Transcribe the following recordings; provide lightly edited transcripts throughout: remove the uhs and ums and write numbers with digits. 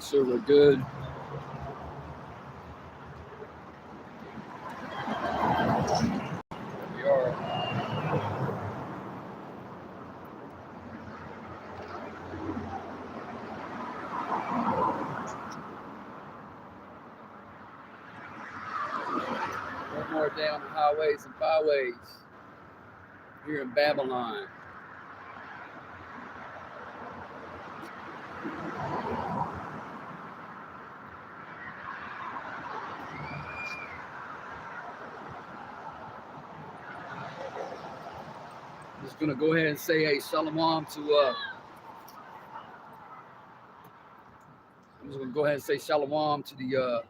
sure we're good. We are. One more day on the highways and byways here in Babylon. I'm just gonna go ahead and say, hey, shalom to. I'm just gonna go ahead and say shalom to the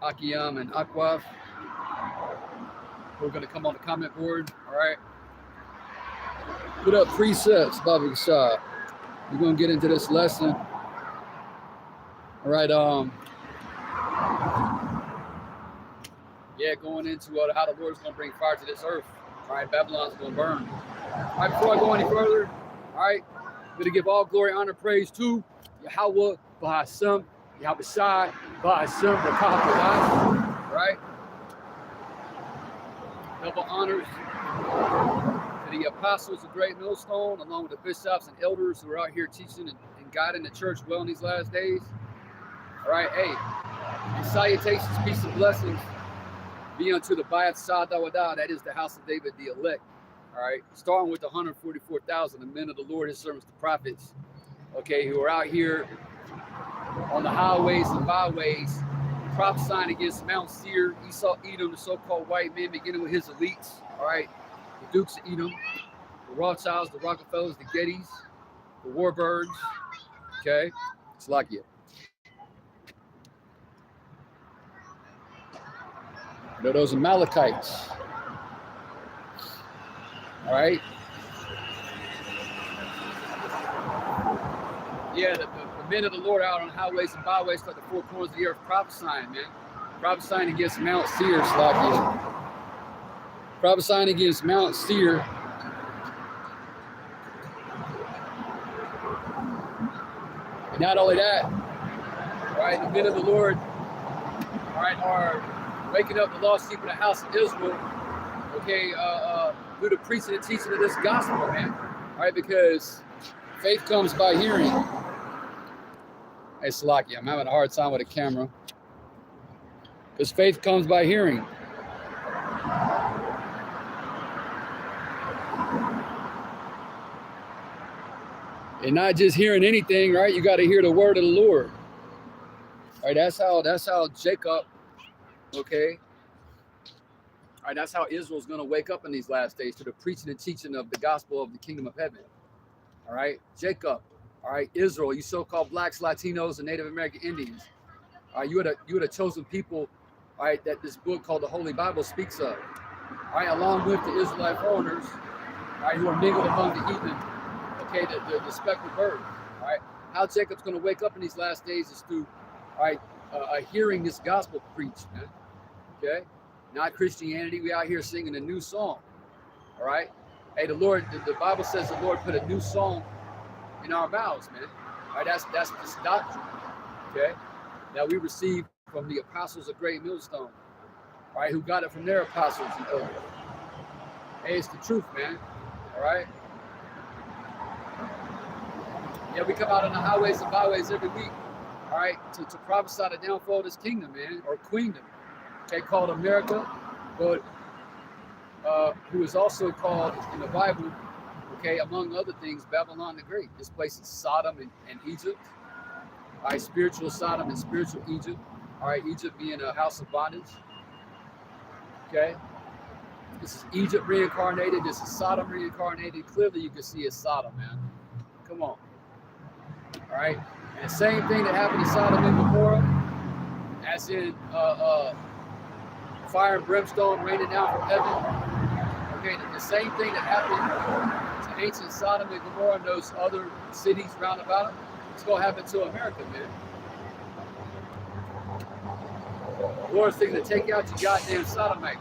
Akiam and Akwaf. We're gonna come on the comment board. All right. Put up precepts, Baba Shah. We're gonna get into this lesson. All right. Yeah, going into how the Lord's gonna bring fire to this earth. All right, Babylon's gonna burn. All right, before I go any further, all right, I'm gonna give all glory, honor, praise to Yahweh, Bahashem, Yahweh Shai, Bahashem, Rakah, right? Double honors to the apostles of Great Millstone, along with the bishops and elders who are out here teaching and guiding the church well in these last days. All right, hey, and salutations, peace and blessings be unto the Bayat Sadawadah, that is the house of David, the elect. All right, starting with the 144,000, the men of the Lord, his servants, the prophets, okay, who are out here on the highways and byways, prophesying against Mount Seir, Esau, Edom, the so-called white men, beginning with his elites, all right, the Dukes of Edom, the Rothschilds, the Rockefellers, the Gettys, the Warbirds, okay, it's like you. Those Amalekites, all right? Yeah, the men of the Lord out on highways and byways, like the four corners of the earth, prophesying, man. Prophesying against Mount Seir, Slakia. Prophesying against Mount Seir. And not only that, all right, the men of the Lord, all right, are waking up the lost sheep of the house of Israel, okay, through the preaching and teaching of this gospel, man. All right, because faith comes by hearing. Hey, Salaki, I'm having a hard time with the camera. Because faith comes by hearing. And not just hearing anything, right? You got to hear the word of the Lord. All right, that's how Jacob, okay? All right, that's how Israel's going to wake up in these last days, to the preaching and teaching of the gospel of the kingdom of heaven. All right, Jacob. All right, Israel, you so-called blacks, Latinos, and Native American Indians. All right, you are the chosen people, all right, that this book called the Holy Bible speaks of. All right, along with the Israelite foreigners, all right, who are mingled among the heathen, okay, the speckled bird. All right, how Jacob's going to wake up in these last days is through, all right, hearing this gospel preached, man. Okay, not Christianity. We out here singing a new song. All right, hey, the Lord, the Bible says the Lord put a new song in our mouths, man. All right, that's this doctrine, okay, that we received from the apostles of Great Millstone, all right, who got it from their apostles and elders. Hey, it's the truth, man. All right. Yeah, we come out on the highways and byways every week, all right, to prophesy the downfall of this kingdom, man, or queendom, okay, called America, but who is also called in the Bible, okay, among other things, Babylon the Great. This place is Sodom and Egypt. All right, spiritual Sodom and spiritual Egypt. All right, Egypt being a house of bondage. Okay. This is Egypt reincarnated. This is Sodom reincarnated. Clearly you can see it's Sodom, man. Come on. All right. And the same thing that happened to Sodom and Gomorrah, as in fire and brimstone raining down from heaven. Okay, the same thing that happened to ancient Sodom and Gomorrah and those other cities round about it, it's going to happen to America, man. The Lord's thinking to take out you goddamn Sodomites.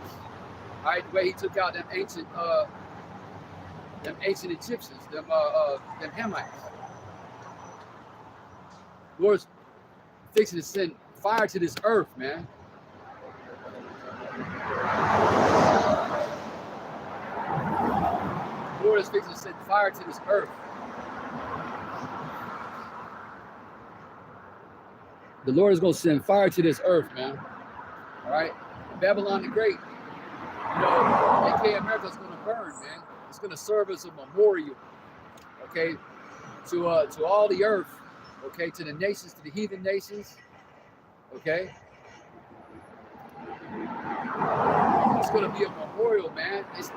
All right, the way he took out them ancient Egyptians, them Hamites. Lord's fixing to send fire to this earth, man. The Lord is fixing to send fire to this earth. The Lord is going to send fire to this earth, man. All right? Babylon the Great, you know, AK America is going to burn, man. It's going to serve as a memorial, okay, to all the earth, okay, to the nations, to the heathen nations, okay. It's going to be a memorial, man. This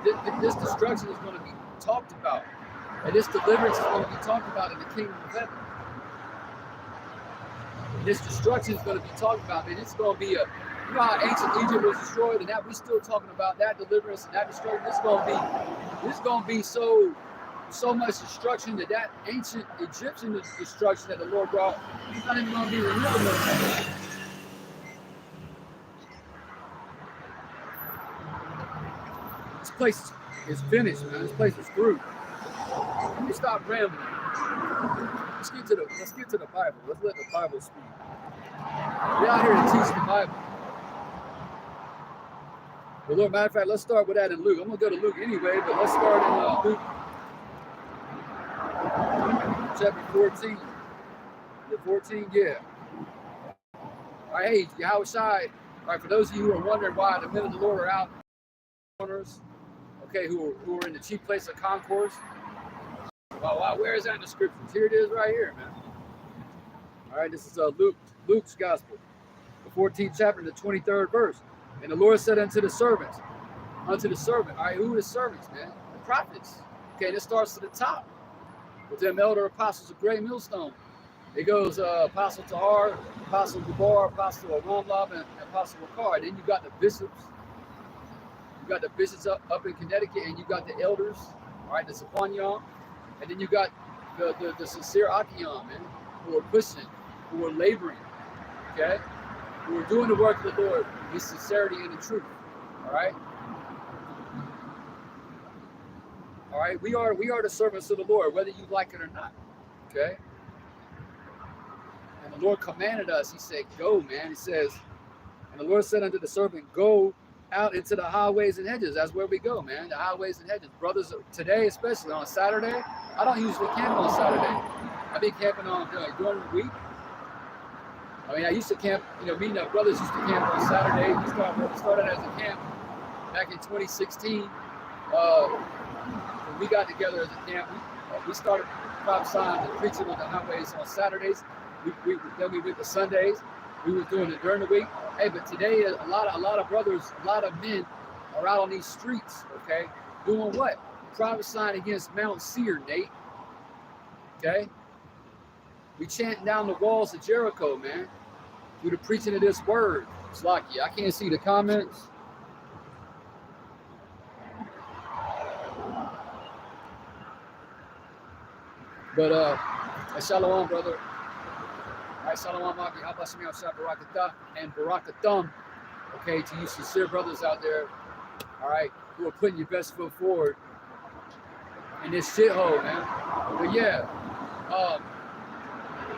destruction is going to be talked about, and this deliverance is going to be talked about in the kingdom of heaven. And this destruction is going to be talked about, man. It's going to be a, you know how ancient Egypt was destroyed, and that we're still talking about that deliverance and that destruction. This is going to be so much destruction that ancient Egyptian destruction that the Lord brought, it's not even going to be remembered. This place is finished, man. This place is through. Let me stop rambling. Let's get to the Bible. Let's let the Bible speak. We're out here to teach the Bible. But Lord, matter of fact, let's start with that in Luke. I'm going to go to Luke anyway, but let's start in Luke chapter 14. The 14, yeah. All right, hey, Yahushai. All right, for those of you who are wondering why the men of the Lord are out, okay, who are in the chief place of concourse. Wow, where is that in the scriptures? Here it is right here, man. All right, this is Luke's gospel, the 14th chapter, the 23rd verse. And the Lord said unto the servant, all right, who are the servants, man? The prophets. Okay, this starts to the top with them elder apostles of great millstone. It goes Apostle Tahar, Apostle Gabar, Apostle Ramlab, and Apostle Wakar. Then you got the bishops. You got the bishops up in Connecticut, and you got the elders, all right, the Saquanion. And then you got the sincere Akion, man, who are pushing, who are laboring, okay? Who are doing the work of the Lord with sincerity and in truth, all right? All right, we are the servants of the Lord, whether you like it or not, okay? And the Lord commanded us, he said, go, man. He says, and the Lord said unto the servant, go out into the highways and hedges. That's where we go, man, the highways and hedges. Brothers, today, especially on Saturday, I don't usually camp on Saturday. I've been camping on during the week. I mean, I used to camp, me and the brothers used to camp on Saturday. We started as a camp back in 2016. When we got together as a camp, we started prophesying and preaching on the highways on Saturdays. Then we went to Sundays. We were doing it during the week. Hey, but today a lot of brothers, a lot of men are out on these streets, okay? Doing what? Prophesying against Mount Seir, Nate. Okay? We chanting down the walls of Jericho, man. Through the preaching of this word. It's lucky. I can't see the comments. But shalom, brother. All right, shalom, Maki, Habashmi, Asha, Barakatah, and Barakathum. Okay, to you sincere brothers out there, all right, who are putting your best foot forward in this shithole, man. But yeah,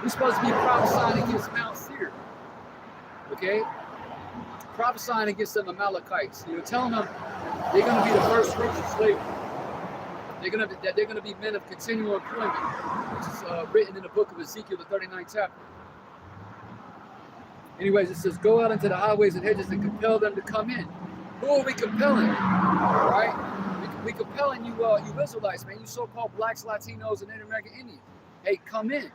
we're supposed to be prophesying against Mount Seir, okay? Prophesying against them Amalekites, telling them they're going to be the first fruits of slavery. They're going to be men of continual employment, which is written in the book of Ezekiel, the 39th chapter. Anyways, it says, go out into the highways and hedges and compel them to come in. Who are we compelling? All right? We compelling you Israelites, man. You so-called blacks, Latinos, and Native American Indians. Hey, come in.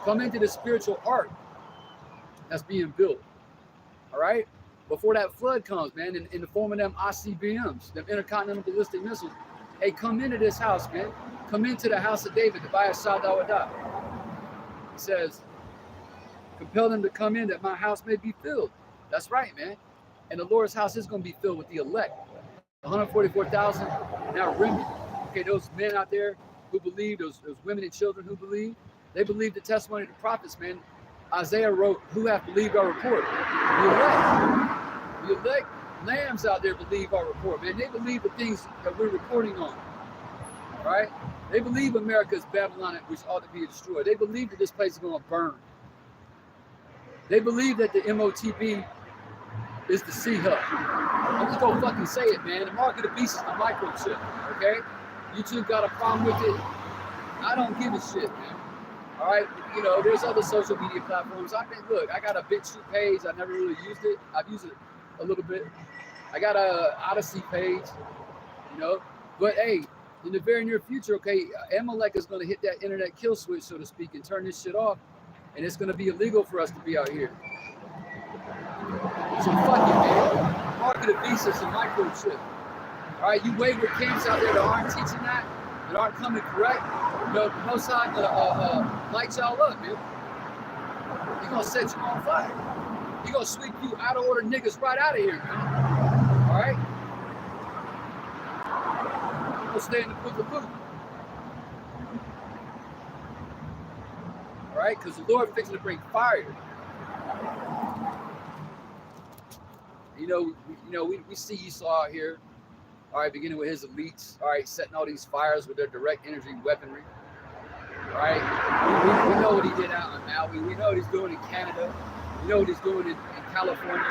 Come into the spiritual ark that's being built. All right? Before that flood comes, man, in the form of them ICBMs, them intercontinental ballistic missiles. Hey, come into this house, man. Come into the house of David, the Bayah Shadawadah. He says, compel them to come in that my house may be filled. That's right, man. And the Lord's house is going to be filled with the elect. 144,000 now remnant. Okay, those men out there who believe, those women and children who believe, they believe the testimony of the prophets, man. Isaiah wrote, who have believed our report? The elect lambs out there believe our report, man. They believe the things that we're reporting on. right? They believe America is Babylon, which ought to be destroyed. They believe that this place is going to burn. They believe that the MOTB is the C-Hub. I'm just going to fucking say it, man. The mark of the beast is the microchip, okay? YouTube got a problem with it. I don't give a shit, man. All right? You know, there's other social media platforms. I think, look, I got a BitChute page. I never really used it. I've used it a little bit. I got a Odyssey page, you know? But, hey, in the very near future, okay, Amalek is going to hit that internet kill switch, so to speak, and turn this shit off, and it's going to be illegal for us to be out here. So fuck it, man. Mark of the beast is a microchip. All right, you wayward camps out there that aren't teaching that aren't coming correct, you know, Most High gonna light y'all up, man. He gonna set you on fire. He gonna sweep you out of order niggas right out of here, man. All right? We'll stay in the book of Luke. All right? Because the Lord fixing to bring fire. You know, we see Esau out here, all right, beginning with his elites, all right, setting all these fires with their direct energy weaponry. All right? We know what he did out in Maui. We know what he's doing in Canada. We know what he's doing in California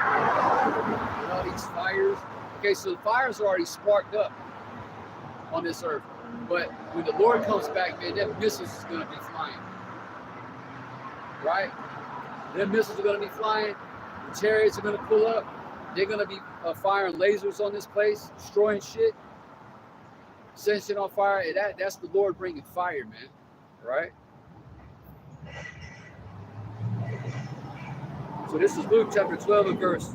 with all these fires. Okay, so the fires are already sparked up on this earth. But when the Lord comes back, man, them missiles is going to be flying. Right? Them missiles are going to be flying. The chariots are going to pull up. They're going to be firing lasers on this place, destroying shit, setting shit on fire. And that's the Lord bringing fire, man. Right? So this is Luke chapter 12 and verse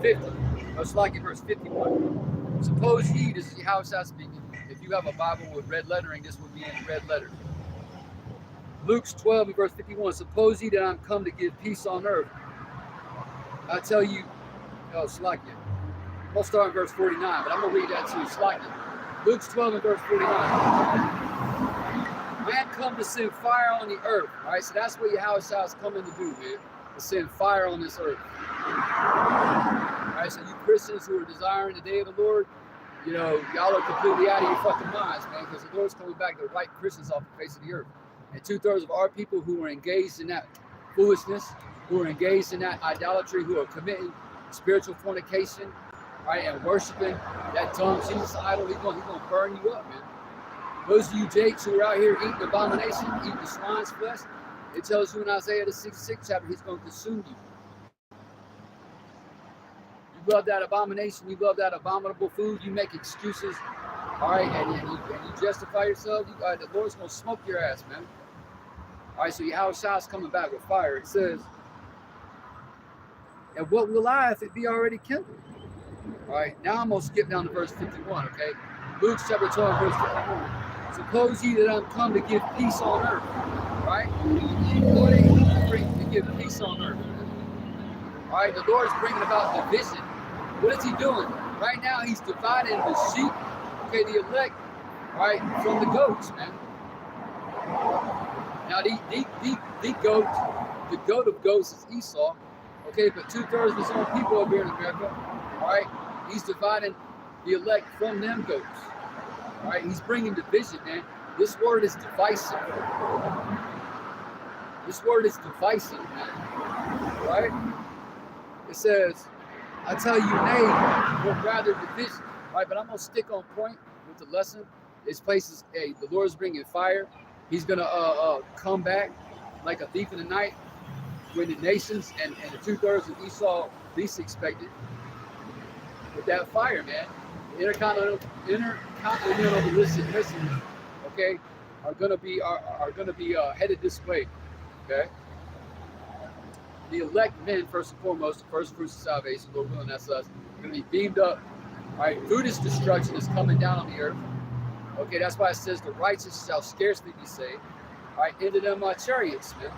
50. It's like in verse 51. Suppose ye, this is how it's speaking. If you have a Bible with red lettering, this would be in red letters. Luke 12 and verse 51. Suppose ye that I'm come to give peace on earth. I tell you, Slakia. I'll start in verse 49, but I'm going to read that to you, Slakia. Luke 12 and verse 49. Man come to send fire on the earth. All right, so that's what Yahushua is coming to do, man. To send fire on this earth. All right, so you Christians who are desiring the day of the Lord, you know, y'all are completely out of your fucking minds, man, because the Lord's coming back to wipe Christians off the face of the earth. And 2/3 of our people who are engaged in that foolishness, who are engaged in that idolatry, who are committing spiritual fornication, right, and worshiping that dumb Jesus idol, he's gonna burn you up, man. Those of you Jakes who are out here eating abomination, eating the swine's flesh, it tells you in Isaiah the 66th chapter, he's gonna consume you. You love that abomination, you love that abominable food, you make excuses, all right, and you justify yourself, the Lord's gonna smoke your ass, man. All right, so Yahushua's coming back with fire. It says, and what will I if it be already kindled? All right, now I'm going to skip down to verse 51, okay? Luke chapter 12, verse 51. Suppose ye that I'm come to give peace on earth, right? Lord ain't bring to give peace on earth. All right, the Lord's bringing about division. What is he doing? Right now, he's dividing the sheep, okay, the elect, all right, from the goats, man. Now, the goat of goats is Esau. Okay, but 2/3 of his own people over here in America, all right, he's dividing the elect from them goats. All right, he's bringing division, man. This word is divisive. This word is divisive, man. All right? It says, I tell you, nay, but rather division. All right, but I'm going to stick on point with the lesson. This place is, hey, the Lord's bringing fire. He's going to come back like a thief in the night. When the nations and the 2/3 of Esau least expected, with that fire, man, the intercontinental illicit missiles, okay, are gonna be headed this way, okay. The elect men, first and foremost, the first fruits of salvation, Lord willing, that's us, are gonna be beamed up. All right, through this destruction is coming down on the earth. Okay, that's why it says the righteous shall scarcely be saved. All right, into them chariots, man.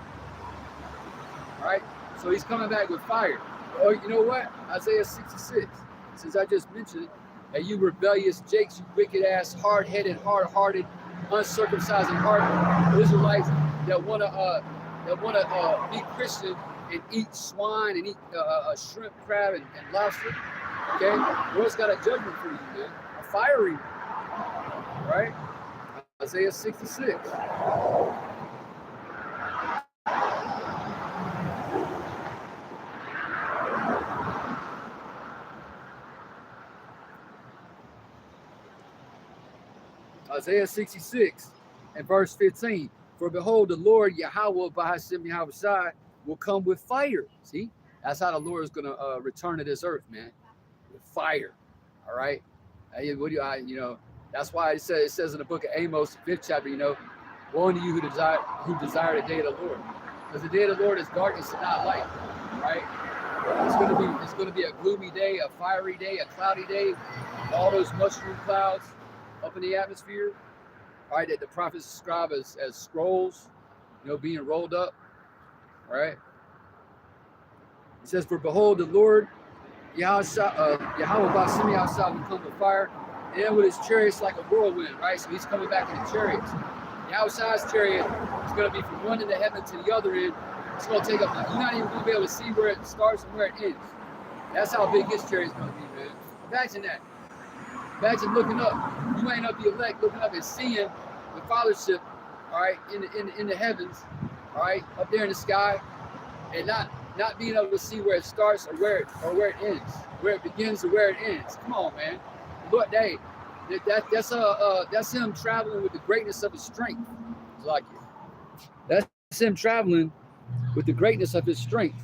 All right, so he's coming back with fire. Oh, you know what? Isaiah 66, since I just mentioned it, and you rebellious Jakes, you wicked ass, hard-headed, hard-hearted, uncircumcised in heart Israelites that wanna be Christian and eat swine and eat shrimp, crab, and lobster. Okay, the Lord's got a judgment for you, man. A fiery one, right? Isaiah 66. Isaiah 66 and verse 15. For behold, the Lord Yahweh Bahashem Yahweh will come with fire. See, that's how the Lord is going to return to this earth, man, with fire. All right. What do you know? That's why it says in the book of Amos, 5th chapter, you know, woe unto you who desire the day of the Lord, because the day of the Lord is darkness and not light. Right. It's going to be a gloomy day, a fiery day, a cloudy day, all those mushroom clouds up in the atmosphere, all right, that the prophets describe as scrolls, you know, being rolled up, all right? It says, for behold, the Lord, Yahweh Ba'ashem Yahweh will come with fire, and with his chariots like a whirlwind, right? So he's coming back in the chariots. Yahweh's chariot is going to be from one end of heaven to the other end. It's going to take up, you're not even going to be able to see where it starts and where it ends. That's how big his chariot is going to be, man. Imagine that. Imagine looking up. You ain't up the elect, looking up and seeing the fathership, all right, in the heavens, all right, up there in the sky, and not being able to see where it starts or where it ends, where it begins or where it ends. Come on, man. Lord, that's him traveling with the greatness of his strength. It's like it. That's him traveling with the greatness of his strength.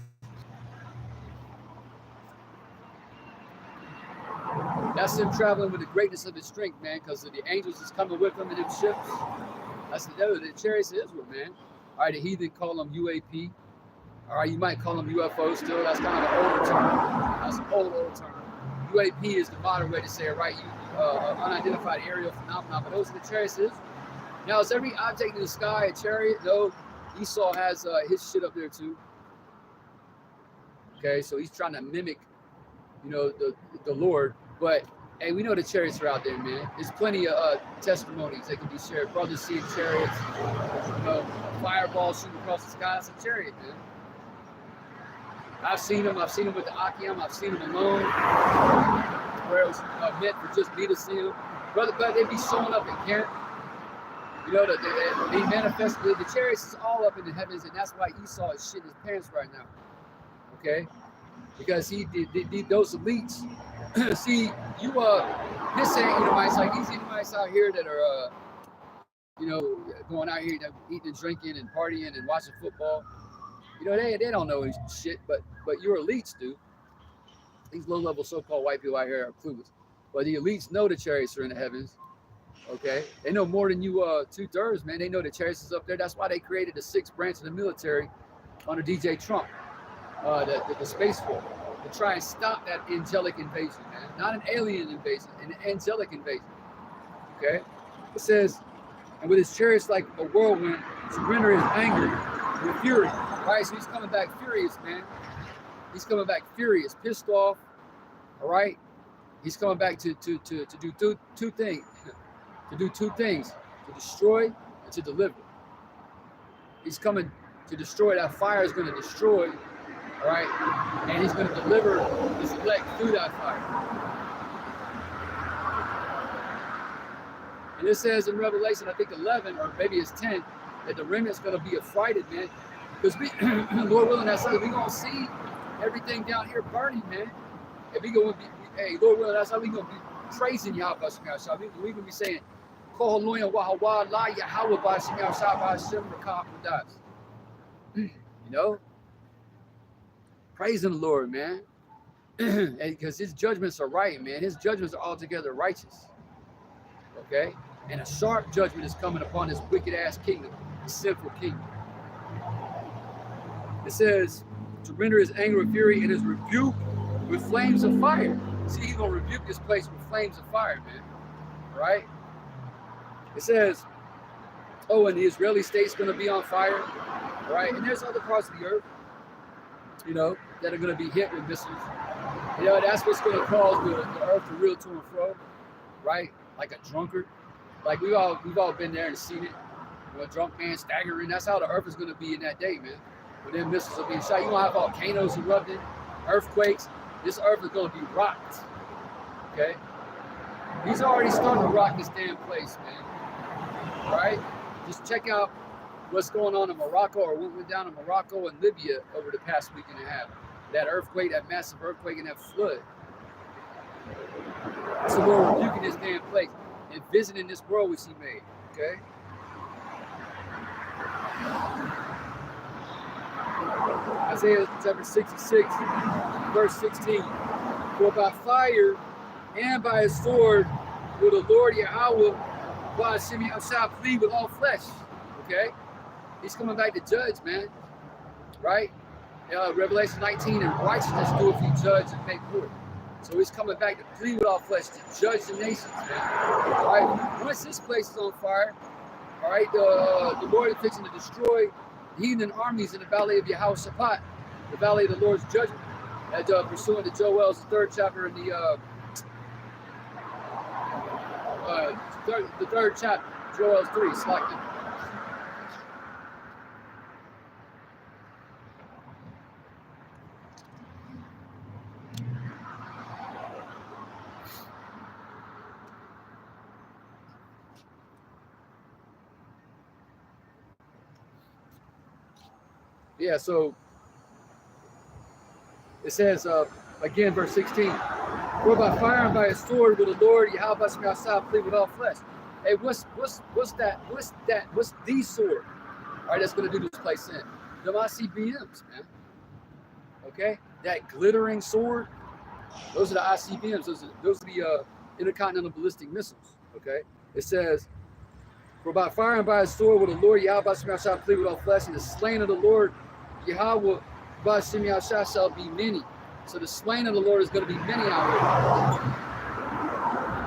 That's him traveling with the greatness of his strength, man, because the angels is coming with him in them ships. That's the chariots of Israel, man. All right, the heathen call them UAP. All right, you might call them UFOs still. That's kind of an older term. That's an old term. UAP is the modern way to say it, right? Unidentified aerial phenomenon, but those are the chariots of Israel. Now, is every object in the sky a chariot? No, Esau has his shit up there too. Okay, so he's trying to mimic, you know, the Lord. But hey, we know the chariots are out there, man. There's plenty of testimonies that can be shared. Brothers seeing chariots, you know, a fireball shooting across the sky. It's a chariot, man. I've seen them. I've seen them with the Akiam. I've seen them alone, where it was meant for just me to see them. Brother, but they be showing up in camp. You know, they manifest. The chariots is all up in the heavens, and that's why Esau is shitting his pants right now. Okay, because those elites. See, this ain't Edomites, like these Edomites out here that are, you know, going out here eating and drinking and partying and watching football. You know, they don't know any shit, but your elites do. These low-level so-called white people out here are clueless. But the elites know the chariots are in the heavens, okay? They know more than you 2/3, man. They know the chariots is up there. That's why they created the 6th branch of the military under DJ Trump, the Space Force. To try and stop that angelic invasion, man. Not an alien invasion, an angelic invasion. Okay? It says, and with his chariots like a whirlwind, to render his anger with fury. Right? So he's coming back furious, man. He's coming back furious, pissed off. All right? He's coming back to do two things. To do two things. To destroy and to deliver. He's coming to destroy. That fire is going to destroy. All right, and he's going to deliver his elect through that fire. And it says in Revelation, I think 11 or maybe it's 10, that the remnant's going to be affrighted, man, because we, Lord willing, that's how we're going to see everything down here burning, man. And we going to be, hey, Lord willing, that's how we're going to be praising Yahweh. We're going to be saying, "Call Loya Wahawa La Yahweh Bashim Yahweh Rakah." You know. Praising the Lord, man. And because his judgments are right, man. His judgments are altogether righteous. Okay? And a sharp judgment is coming upon this wicked ass kingdom, this sinful kingdom. It says, to render his anger with fury and his rebuke with flames of fire. See, he's going to rebuke this place with flames of fire, man. All right? It says, oh, and the Israeli state's going to be on fire. All right? And there's other parts of the earth, you know, that are going to be hit with missiles. You know, that's what's going to cause the earth to reel to and fro, right? Like a drunkard. Like we've all been there and seen it. You know, a drunk man staggering. That's how the earth is going to be in that day, man. When them missiles are being shot. You don't have volcanoes erupting, earthquakes. This earth is going to be rocked. Okay? He's already starting to rock this damn place, man. All right? Just check out what's going on in Morocco, or what went down in Morocco and Libya over the past week and a half. That earthquake, that massive earthquake, and that flood. That's the Lord rebuking this damn place and visiting this world which he made. Okay? Isaiah chapter 66, verse 16. For by fire and by his sword will the Lord Yahweh shall flee with all flesh. Okay? He's coming back to judge, man. Right? Revelation 19, and righteousness doeth he judge and make war. So he's coming back to plead with all flesh, to judge the nations, man. All right? Once this place is on fire, all right, the Lord is fixing to destroy heathen armies in the valley of Yehoshaphat, the valley of the Lord's judgment. As pursuant to Joel's 3rd chapter in the 3rd chapter, Joel's 3, slightly. Yeah, so it says, again, verse 16, for by fire and by a sword will the Lord Yahweh shall plead with all flesh. Hey, what's the sword? All right, that's going to do this place in. Them ICBMs, man. Okay, that glittering sword, those are the ICBMs. Those are the intercontinental ballistic missiles. Okay, it says, for by fire and by a sword will the Lord Yahweh shall plead with all flesh, and the slain of the Lord Yahweh shall be many. So the slain of the Lord is going to be many out here.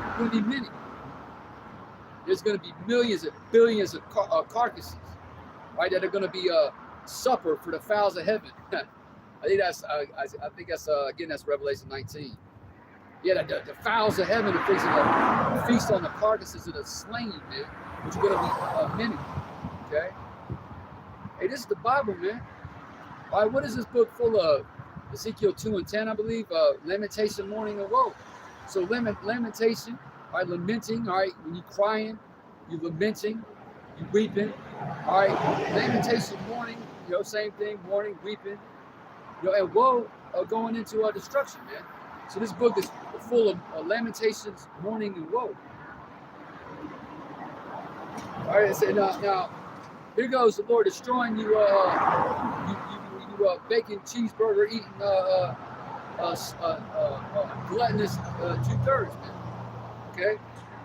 It's going to be many. There's going to be millions and billions of carcasses, right? That are going to be a supper for the fowls of heaven. I think that's again, that's Revelation 19. Yeah, the fowls of heaven are fixing to feast on the carcasses of the slain, man, which are going to be many. Okay. Hey, this is the Bible, man. All right, what is this book full of? Ezekiel 2 and 10, I believe. Lamentation, mourning, and woe. So lamentation, all right, lamenting, all right, when you're crying, you're lamenting, you're weeping. All right, lamentation, mourning, same thing, mourning, weeping. And woe going into destruction, man. So this book is full of lamentations, mourning, and woe. All right, so now here goes the Lord destroying you, bacon cheeseburger eating gluttonous 2/3, man. Okay?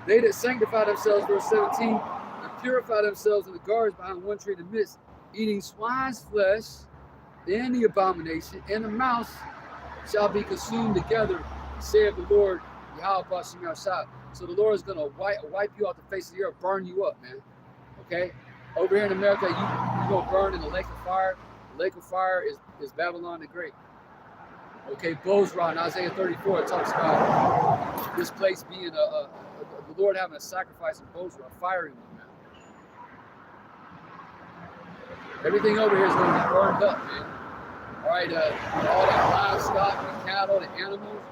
They that sanctify themselves, verse 17, and purify themselves in the gardens behind one tree in the midst, eating swine's flesh, and the abomination, and the mouse shall be consumed together, saith the Lord, Yahweh Shemashah. So the Lord is going to wipe you off the face of the earth, burn you up, man. Okay? Over here in America, you're going to burn in the lake of fire. The lake of fire is Babylon the Great. Okay, Bozrah in Isaiah 34, it talks about this place being the Lord having a sacrifice in Bozrah, firing them, man. Everything over here is going to be burned up, man. All right, all the livestock, the cattle, the animals,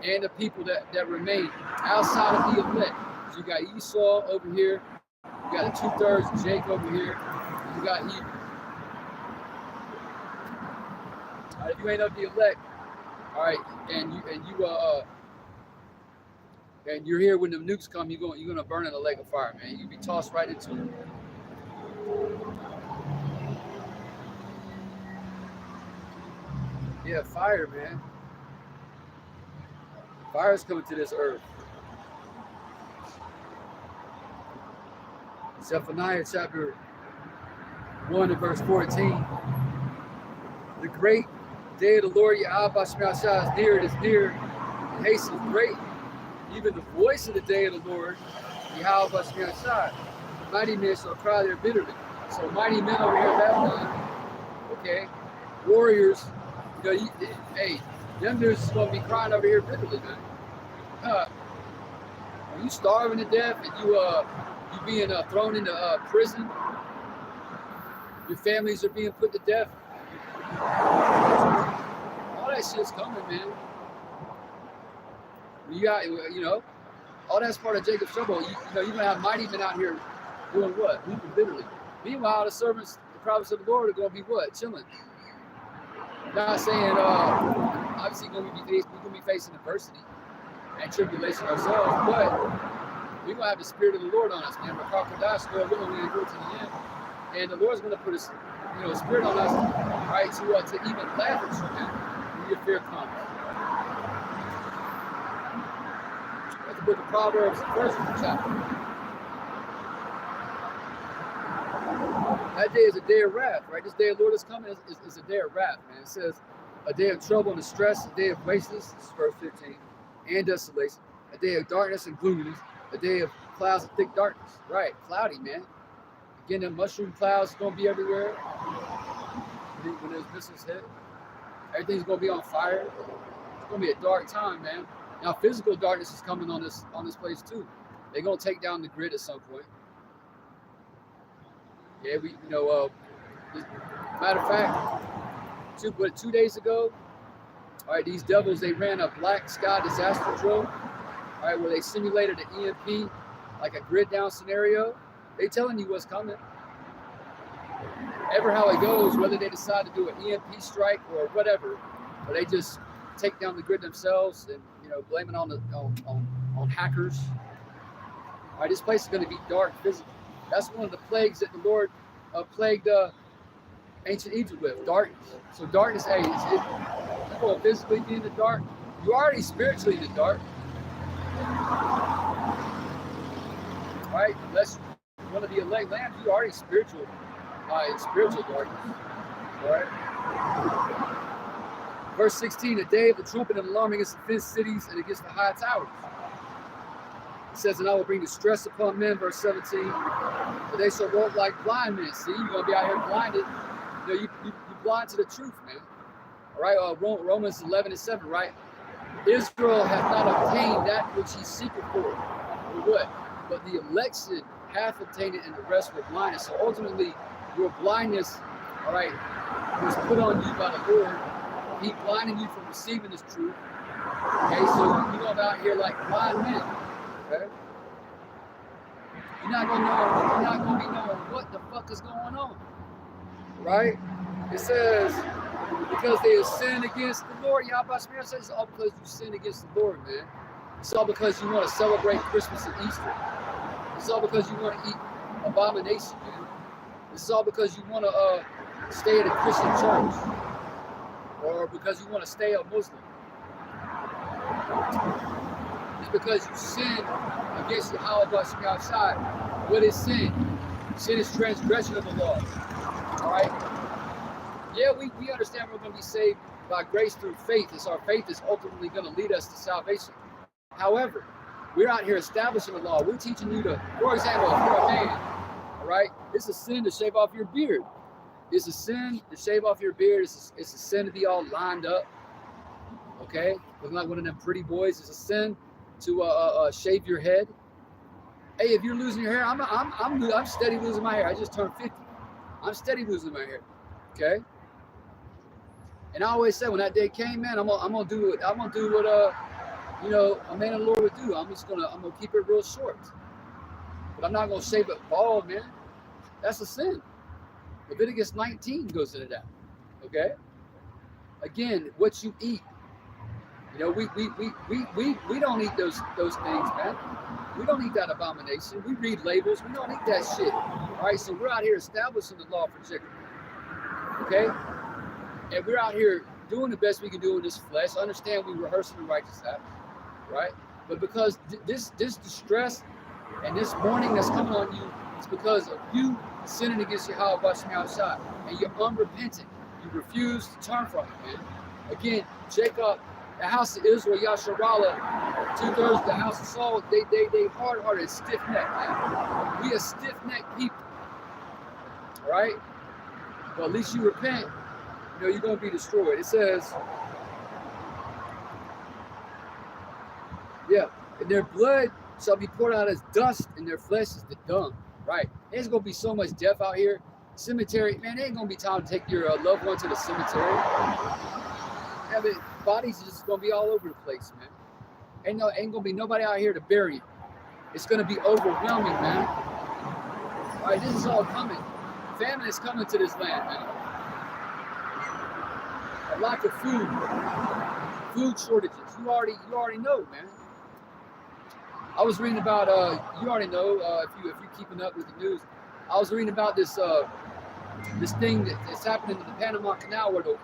and the people that remain outside of the elect. So you got Esau over here, you got the 2/3 of Jacob over here, you got Hebrew. All right, if you ain't of the elect, all right, and you're here when the nukes come, you're gonna burn in a lake of fire, man. You'll be tossed right into it. Yeah, fire, man. Fire is coming to this earth. Zephaniah chapter 1 and verse 14. The great day of the Lord Yahweh Shemashah is near, it is near, and hastens great. Even the voice of the day of the Lord Yahweh Shemashah. Mighty men shall cry there bitterly. So mighty men over here in Babylon, okay, warriors, hey, them dudes is going to be crying over here bitterly, man. Are you starving to death and you being thrown into prison? Your families are being put to death. All that shit's coming, man. You got, all that's part of Jacob's trouble. You're gonna have mighty men out here Doing what? Weeping bitterly. Meanwhile, the servants, the prophets of the Lord, are going to be what? Chilling. Not saying, obviously, we're going to be facing adversity and tribulation ourselves, but we're going to have the Spirit of the Lord on us, man. We're crocodiles, Lord willing, we endure to the end. And the Lord's going to put His, Spirit on us, right, to even laugh at you, man, when your fear comes. That's the book of Proverbs, the first chapter. That day is a day of wrath, right? This day of the Lord is coming is a day of wrath, man. It says a day of trouble and distress, a day of wasteness, this is verse 15, and desolation, a day of darkness and gloominess, a day of clouds and thick darkness. Right, cloudy, man. Again, the mushroom clouds are going to be everywhere. When those missiles hit, everything's going to be on fire. It's going to be a dark time, man. Now, physical darkness is coming on this place too. They're going to take down the grid at some point. Yeah, matter of fact, 2 days ago, all right, these devils, they ran a black sky disaster drill, all right, where they simulated an EMP, like a grid down scenario. They telling you what's coming. Ever how it goes, whether they decide to do an EMP strike or whatever, or they just take down the grid themselves and, blame it on hackers. All right, this place is going to be dark physically. That's one of the plagues that the Lord plagued ancient Egypt with, darkness. So darkness, hey, you're going to physically be in the dark. You're already spiritually in the dark. All right, unless you want to be elect lambs, you're already spiritual, in spiritual darkness. All right. Verse 16, a day of the trumpet and alarm against the fenced cities and against the high towers. It says, and I will bring distress upon men, verse 17, but they shall walk like blind men. See, you're going to be out here blinded. You're blind to the truth, man. All right, Romans 11:7, right? Israel hath not obtained that which he seeketh for. For what? But the election hath obtained it, and the rest were blinded. So ultimately, your blindness, all right, was put on you by the Lord. He blinded you from receiving this truth. Okay, so you're going out here like blind men. Okay? You're not gonna be knowing what the fuck is going on. Right? It says, because they have sinned against the Lord. Yahweh says it's all because you sinned against the Lord, man. It's all because you want to celebrate Christmas and Easter. It's all because you want to eat abomination, man. It's all because you want to stay at a Christian church. Or because you want to stay a Muslim. It's because you sin against Yahweh outside. What is sin? Sin is transgression of the law. All right? Yeah, we understand we're going to be saved by grace through faith. It's our faith is ultimately going to lead us to salvation. However, we're out here establishing the law. We're teaching you to, for example, if you're a man, all right, it's a sin to shave off your beard. It's a sin to shave off your beard. It's a sin to be all lined up. Okay? Looking like one of them pretty boys. It's a sin to shave your head. Hey, if you're losing your hair, I'm steady losing my hair. I just turned 50. I'm steady losing my hair. Okay? And I always say when that day came, man, I'm gonna do what a man of the Lord would do. I'm gonna keep it real short. But I'm not gonna shave it bald, man. That's a sin. Leviticus 19 goes into that. Okay? Again, what you eat. We don't eat those things, man. We don't eat that abomination. We read labels. We don't eat that shit. All right, so we're out here establishing the law for chicken. Okay? And we're out here doing the best we can do in this flesh. Understand we rehearsing the righteous acts, right? But because this distress and this mourning that's coming on you, it's because of you sinning against Yahweh watching outside. And you're unrepentant. You refuse to turn from it, man. Again, Jacob, the house of Israel, Yasharallah, 2/3 of the house of Saul, they hard-hearted, stiff-necked, man. We are stiff-necked people. All right? Well, at least you repent, you're going to be destroyed. It says, and their blood shall be poured out as dust, and their flesh is the dung. Right? There's going to be so much death out here. Cemetery, man, there ain't going to be time to take your loved one to the cemetery. Bodies are just going to be all over the place, man. Ain't going to be nobody out here to bury them. It's going to be overwhelming, man. All right, this is all coming. Famine is coming to this land, man. A lack of food shortages. You already know, man. I was reading about you already know if you're keeping up with the news. I was reading about this this thing that's happening in the Panama Canal where the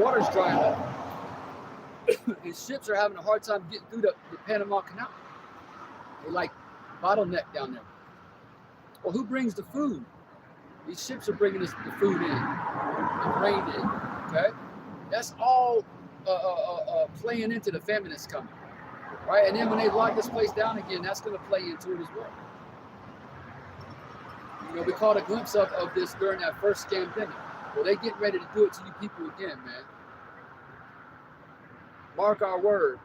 water's drying up and ships are having a hard time getting through the Panama Canal. They like bottleneck down there. Well, who brings the food? These ships are bringing us the food in, the grain in. Okay, that's all playing into the famine that's coming, right? And then when they lock this place down again, that's going to play into it as well. You know, we caught a glimpse of this during that first scandemic. Well, they getting ready to do it to you people again, man. Mark our words.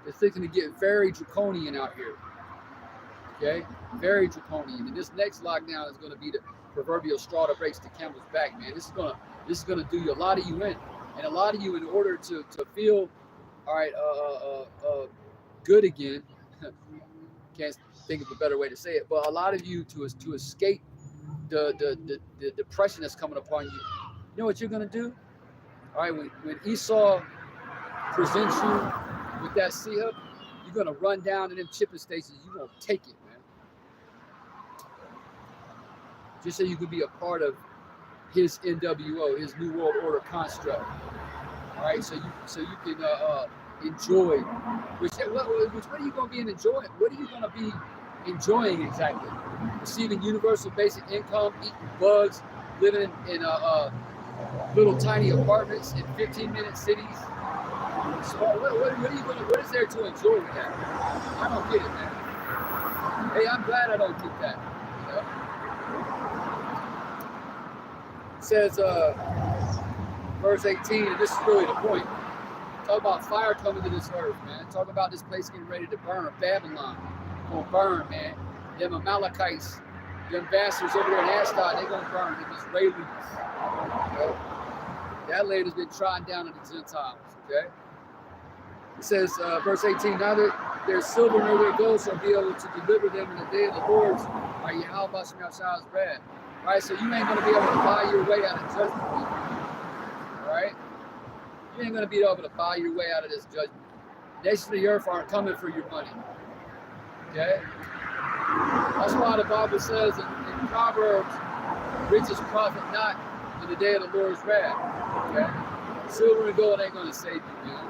It's thinking to get very draconian out here. Okay? Very draconian. And this next lockdown is going to be the proverbial straw that breaks the camel's back, man. This is gonna do a lot of you in. And a lot of you, in order to feel all right, good again, can't think of a better way to say it, but a lot of you to escape the depression that's coming upon you, you know what you're gonna do? All right, when Esau presents you with that C-hub, you're gonna run down to them chipping stations. You're gonna take it, man. Just so you can be a part of his NWO, his New World Order construct. All right, so you can enjoy. What are you gonna be enjoying? What are you gonna be enjoying exactly? Receiving universal basic income, eating bugs, living in little tiny apartments in 15-minute cities. So what is there to enjoy with that? I don't get it, man. Hey, I'm glad I don't get that. You know? It says, verse 18, and this is really the point. Talk about fire coming to this earth, man. Talk about this place getting ready to burn. Babylon gonna burn, man. Them Amalekites, them bastards over there in Ashdod, they gonna burn. Them Israelis. You know? That land has been trodden down in the Gentiles, okay? It says, verse 18, neither their silver nor their gold shall be able to deliver them in the day of the Lord's, or Yahweh Bashem Yahshua's wrath. All right, so you ain't going to be able to buy your way out of judgment. All right? You ain't going to be able to buy your way out of this judgment. Nations of the earth aren't coming for your money. Okay? That's why the Bible says in Proverbs, riches profit not in the day of the Lord's wrath. Okay? Silver and gold ain't going to save you, man.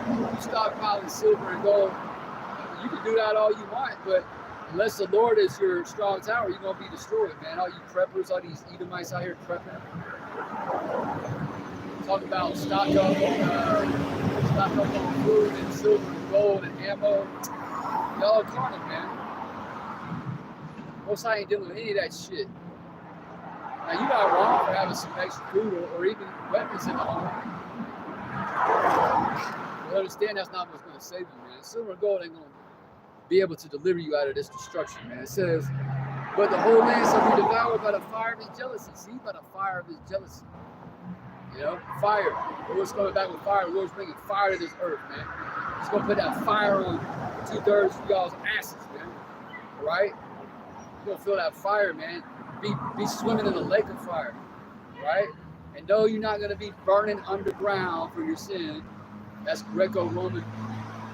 You stockpiling silver and gold, you can do that all you want, but unless the Lord is your strong tower, you're going to be destroyed, man. All you preppers, all these Edomites out here prepping. Talk about stock up on food and silver and gold and ammo. Y'all carnal, man. Most I ain't dealing with any of that shit. Now, you're not wrong for having some extra food or even weapons in the home. But understand that's not what's going to save you, man. Silver and gold ain't going to be able to deliver you out of this destruction, man. It says, but the whole land shall be devoured by the fire of his jealousy. See, by the fire of his jealousy. You know, fire. The Lord's coming back with fire. The Lord's bringing fire to this earth, man. He's going to put that fire on 2/3 of y'all's asses, man. All right? You're going to feel that fire, man. Be swimming in a lake of fire, right? And no, you're not going to be burning underground for your sin. That's Greco-Roman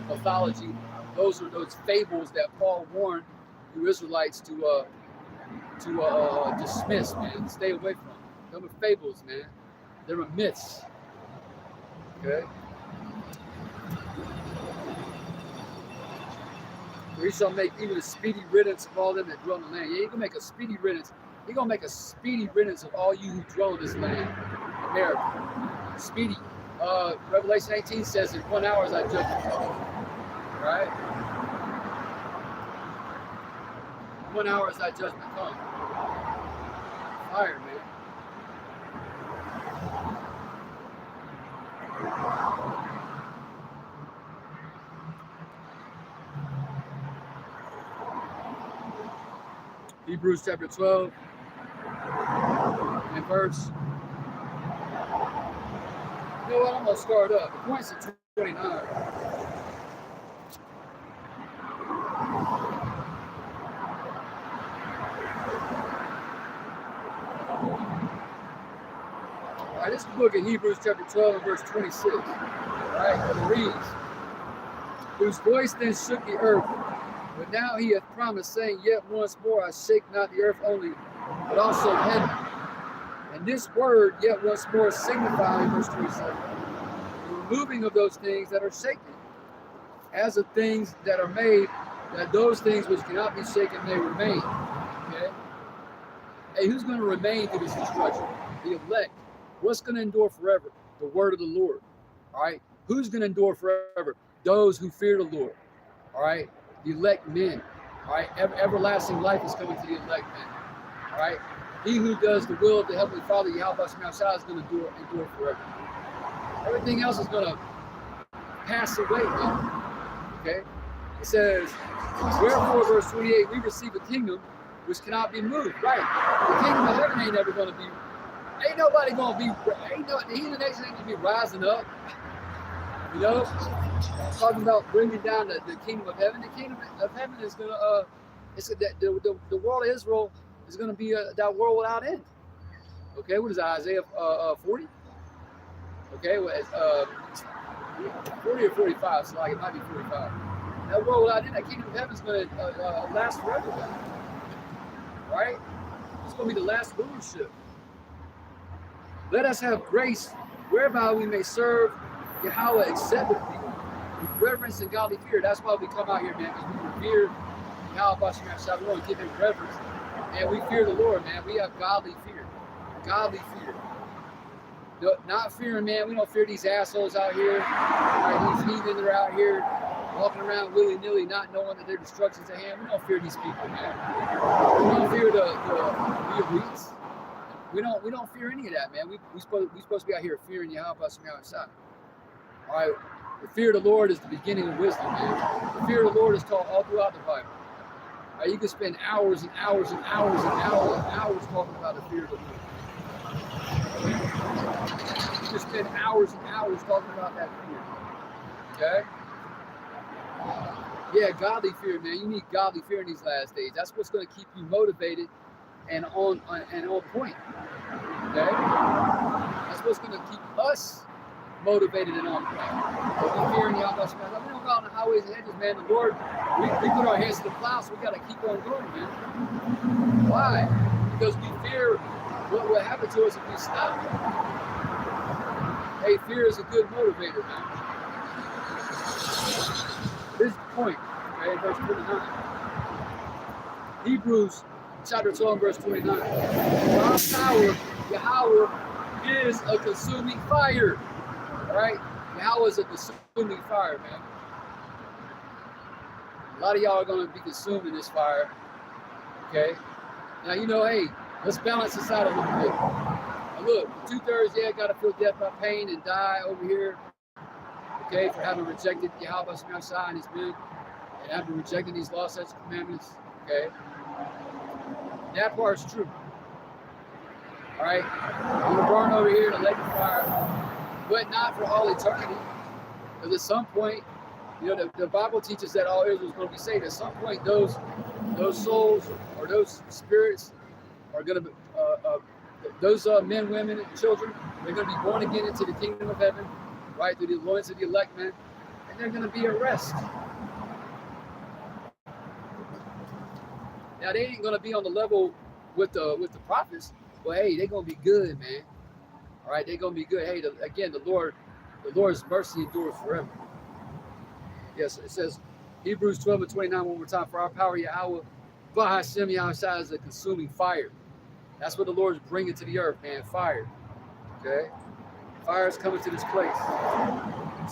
mythology. Those are those fables that Paul warned the Israelites to dismiss, man. Stay away from. Them are fables, man. They're myths. Okay? For he shall make even a speedy riddance of all them that dwell in the land. Yeah, he's going to make a speedy riddance. He's going to make a speedy riddance of all you who dwell in this land, America. Speedy. Revelation 18 says, in 1 hour is thy judgment. Right? 1 hour is thy judgment come. Fire, man. Hebrews chapter 12 and verse. You know what? I'm going to start up. The point's at 29. This is the book of Hebrews chapter 12 and verse 26. Right? And it reads, whose voice then shook the earth, but now he hath promised, saying, yet once more I shake not the earth only, but also heaven. And this word, yet once more, signifying, verse 27, the removing of those things that are shaken, as of things that are made, that those things which cannot be shaken may remain. Okay? Hey, who's going to remain through this destruction? The elect. What's going to endure forever? The word of the Lord. All right? Who's going to endure forever? Those who fear the Lord. All right? The elect men. All right? Everlasting life is coming to the elect men. All right? He who does the will of the Heavenly Father, Yahweh Shemashah, is going to endure forever. Everything else is going to pass away, man. Okay? It says, wherefore, verse 28, we receive a kingdom which cannot be moved. Right? The kingdom of heaven ain't never going to be, ain't nobody going to be, the heathen nation ain't going to be rising up. You know? Talking about bringing down the kingdom of heaven. The kingdom of heaven is going to, the world of Israel is going to be that world without end. Okay? What is that, Isaiah 40? Okay? Well, it's 40 or 45, so like it might be 45. That world without end, that kingdom of heaven is going to last forever. Right? It's going to be the last rulership. Let us have grace whereby we may serve Yahweh acceptably with reverence and godly fear. That's why we come out here, man, because we revere Yahweh. We want to give him reverence. And we fear the Lord, man. We have godly fear. Godly fear. No, not fearing, man. We don't fear these assholes out here. Right? These heathen that are out here walking around willy-nilly, not knowing that their destruction's at hand. We don't fear these people, man. We don't fear the elites. We don't fear any of that, man. We supposed to be out here fearing Yahweh Shemashah. All right. The fear of the Lord is the beginning of wisdom, man. The fear of the Lord is taught all throughout the Bible. All right, you can spend hours and hours and hours and hours and hours talking about the fear of the Lord. You can spend hours and hours talking about that fear. Okay? Yeah, godly fear, man. You need godly fear in these last days. That's what's going to keep you motivated and on point. Okay? That's what's going to keep us motivated and on point. But we fearing Yahweh Shemashah. We don't go out on the highways and hedges, man. The Lord, we put our hands to the plow, so we got to keep on going, man. Why? Because we fear what will happen to us if we stop. Hey, fear is a good motivator, man. This is the point, okay, verse 29. Hebrews chapter 12, verse 29. Our power, Yahweh, is a consuming fire. All right? Yahweh is a consuming fire, man. A lot of y'all are going to be consumed in this fire. Okay? Now, you know, hey, let's balance this out a little bit. Now, look, 2/3, yeah, got to feel death by pain and die over here. Okay, for having rejected Yahweh Shemashah and his men, and having rejected these law, statutes, and commandments. Okay, that part's true. All right, we're gonna burn over here in the lake of fire, but not for all eternity. Because at some point, you know, the Bible teaches that all Israel is going to be saved. At some point, those souls or those spirits are going to be those men, women, and children. They're going to be born again into the kingdom of heaven. Right, through the loins of the elect men, and they're going to be at rest. Now they ain't going to be on the level with the prophets, but hey, they're going to be good, man. All right, they're going to be good. Hey, again, the Lord's mercy endures forever. Yes, it says Hebrews 12 and 29 one more time. For our power, Yahweh, Bahashem Yahshua is a consuming fire. That's what the Lord is bringing to the earth, man. Fire. Okay. Fire is coming to this place.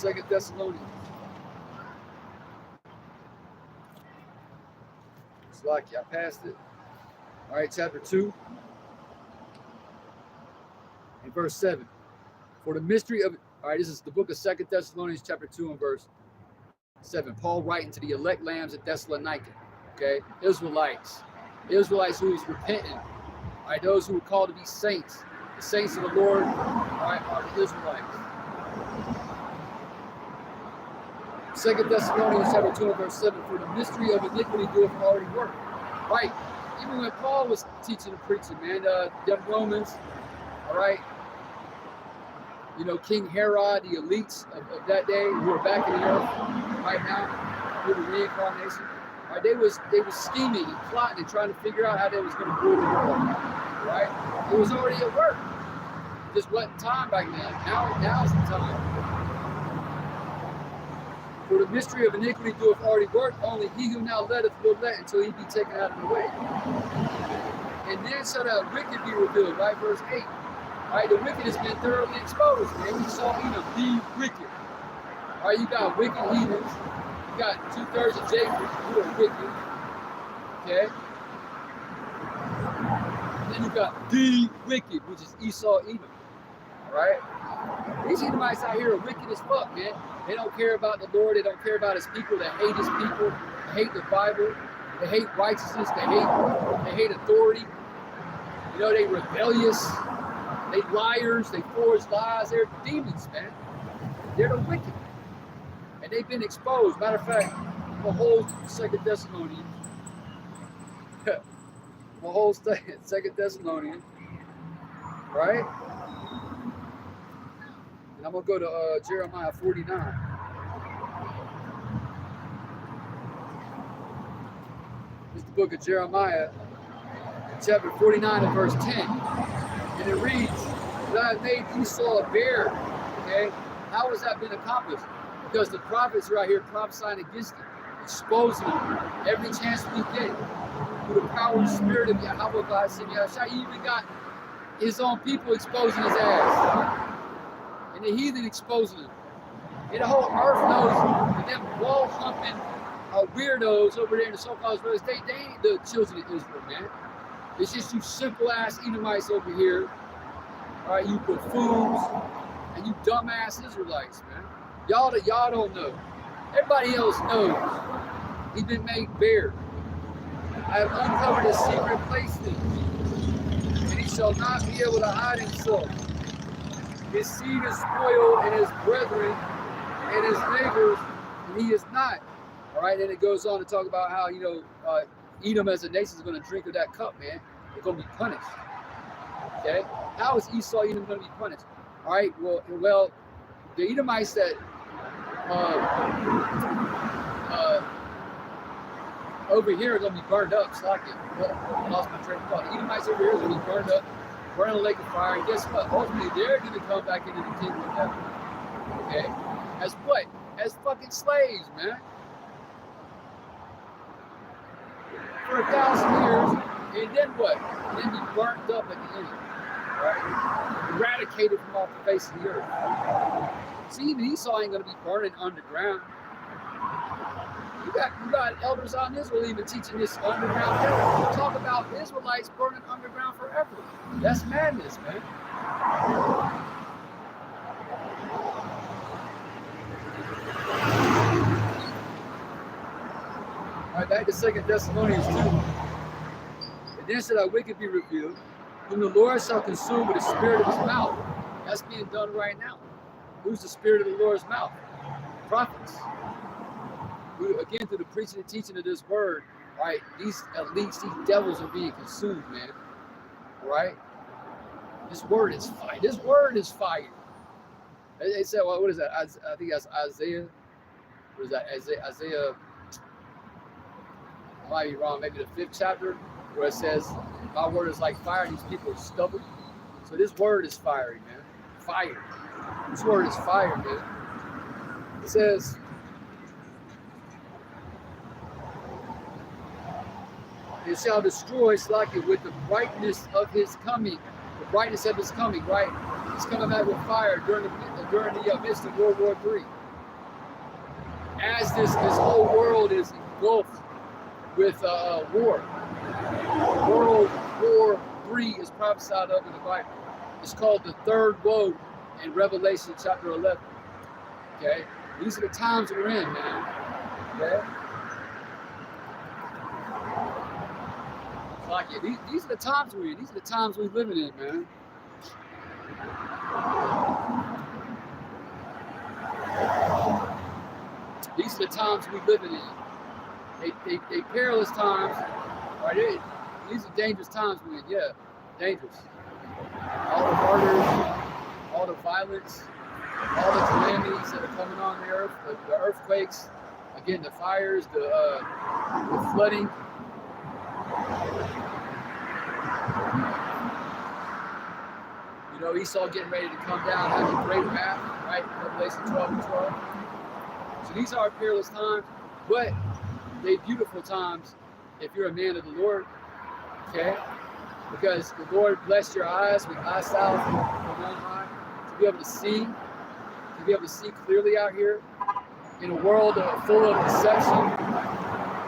2 Thessalonians. It's like I passed it. All right, chapter 2 and verse 7. For the mystery of, all right, this is the book of 2 Thessalonians, chapter 2 and verse 7. Paul writing to the elect lambs at Thessalonica. Okay, Israelites who is repentant. All right, those who are called to be saints. The saints of the Lord, all right, are the Israelites. 2 Thessalonians chapter 2 and verse 7, for the mystery of iniquity doeth already work. Right? Even when Paul was teaching and preaching, man, them Romans, all right, You know, King Herod, the elites of that day who are back in the earth right now through the reincarnation. Right, they was scheming and plotting and trying to figure out how they was going to rule the world. Right? It was already at work. It just wasn't time back then. Now's the time. For the mystery of iniquity doeth already work, only he who now letteth will let until he be taken out of the way. And then shall that wicked be revealed, right? Verse 8. Right, the wicked has been thoroughly exposed, man. We saw Edom, the wicked. All right, you got wicked heathens. You got 2/3 of Jacob who are wicked. Okay? And then you got the wicked, which is Esau, Edom. All right? These Edomites out here are wicked as fuck, man. They don't care about the Lord. They don't care about his people. They hate his people. They hate the Bible. They hate righteousness. They hate authority. You know, they rebellious. They liars, they forge lies, they're demons, man. They're the wicked. And they've been exposed. Matter of fact, the whole 2 Thessalonians, the whole 2 Thessalonians, right? And I'm going to go to Jeremiah 49. This is the book of Jeremiah, chapter 49 and verse 10. And it reads, that I have made Esau a bear. Okay? How has that been accomplished? Because the prophets are out here prophesying against him, exposing him every chance we get through the power and spirit of Yahweh God. He even got his own people exposing his ass. And the heathen exposing him. And the whole earth knows that them wall humping weirdos over there in the so-called Israelis, they ain't the children of Israel, man. It's just you simple ass Edomites over here, all right, you buffoons and you dumbass Israelites, man. Y'all don't know. Everybody else knows. He's been made bare. I have uncovered his secret places, and he shall not be able to hide himself. His seed is spoiled, and his brethren and his neighbors, and he is not. All right, and it goes on to talk about how, you know, Edom as a nation is going to drink of that cup, man. They're going to be punished. Okay? How is Esau Edom going to be punished? All right, well, the Edomites that over here are going to be burned up. I lost my train of thought. The Edomites over here are going to be burned up, burned in a lake of fire. And guess what? Ultimately, they're going to come back into the kingdom of heaven. Okay? As what? As fucking slaves, man. For 1,000 years, and then what? And then be burnt up at the end, right? Eradicated from off the face of the earth. See, even Esau ain't gonna be burning underground. You got elders out in Israel even teaching this underground hell. Talk about Israelites burning underground forever. That's madness, man. All right, back to 2 Thessalonians 2. And then shall that wicked be revealed, whom the Lord shall consume with the spirit of his mouth. That's being done right now. Who's the spirit of the Lord's mouth? Prophets. Who, again, through the preaching and teaching of this word, right? These elites, these devils are being consumed, man. All right? This word is fire. This word is fire. They said, well, what is that? I think that's Isaiah. What is that? Isaiah. I might be wrong, maybe the 5th chapter, where it says, my word is like fire, and these people are stubborn. So this word is fiery, man. Fire. This word is fire, man. It says, it shall destroy Slakia with the brightness of his coming. The brightness of his coming, right? He's coming back with fire during the midst of World War III. As this whole world is engulfed with war. World War III is prophesied of in the Bible. It's called the third woe in Revelation chapter 11. Okay? These are the times we're in, man. Okay? Like it. These are the times we're in. These are the times we're living in, man. These are the times we're living in. They perilous times, right? These are dangerous times we're in. Yeah, dangerous. All the murders, all the violence, all the calamities that are coming on the earth, the earthquakes, again, the fires, the flooding. You know, Esau getting ready to come down, having great wrath, right? Revelation 12 and 12. So these are peerless times, but they beautiful times if you're a man of the Lord, okay? Because the Lord blessed your eyes with eyesight from on high to be able to see clearly out here in a world full of deception,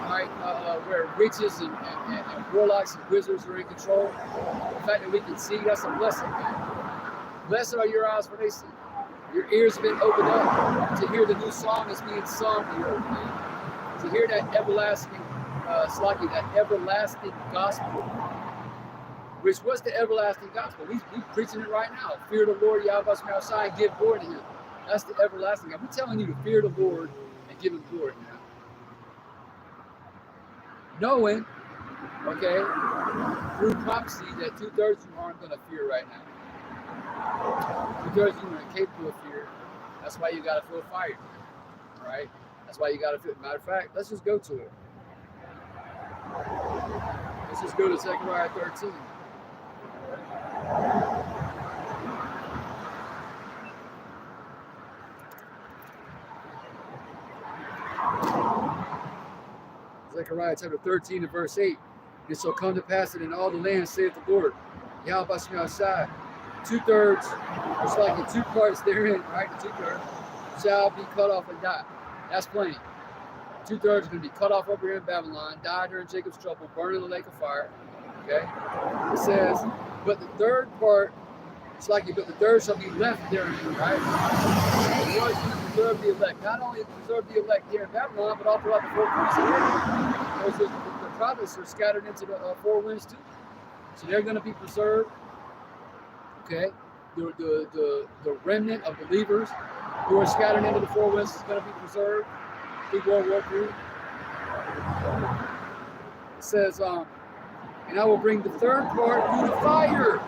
right? Where witches and warlocks and wizards are in control. The fact that we can see, that's a blessing, man. Blessed are your eyes when they see. Your ears have been opened up to hear the new song that's being sung to you, man. To hear that everlasting, that everlasting gospel. Which was the everlasting gospel. We preaching it right now. Fear the Lord, Yahweh outside, and give glory to him. That's the everlasting. I'm telling you to fear the Lord and give him glory now. Knowing, okay, through prophecy that 2/3 of you aren't going to fear right now. 2/3 of you are incapable of fear. That's why you got to feel fire. All right? That's why you got to feel. Matter of fact, let's just go to it. Let's just go to Zechariah 13. Zechariah chapter 13 and verse 8. It shall come to pass that in all the land, saith the Lord, Yahweh outside, 2/3, it's like in 2 parts therein, right? The 2/3 shall be cut off and die. That's plain. 2/3 are going to be cut off over here in Babylon, die during Jacob's trouble, burn in the lake of fire. Okay? It says, but the third part, it's like but the third shall be left therein, right? The Lord is going to preserve the elect. Not only preserve the elect here in Babylon, but all throughout the 4 corners of the earth. The prophets are scattered into the 4 winds too. So they're going to be preserved. Okay? The remnant of believers who are scattered into the 4 winds is going to be preserved through World War III. It says, and I will bring the third part through the fire.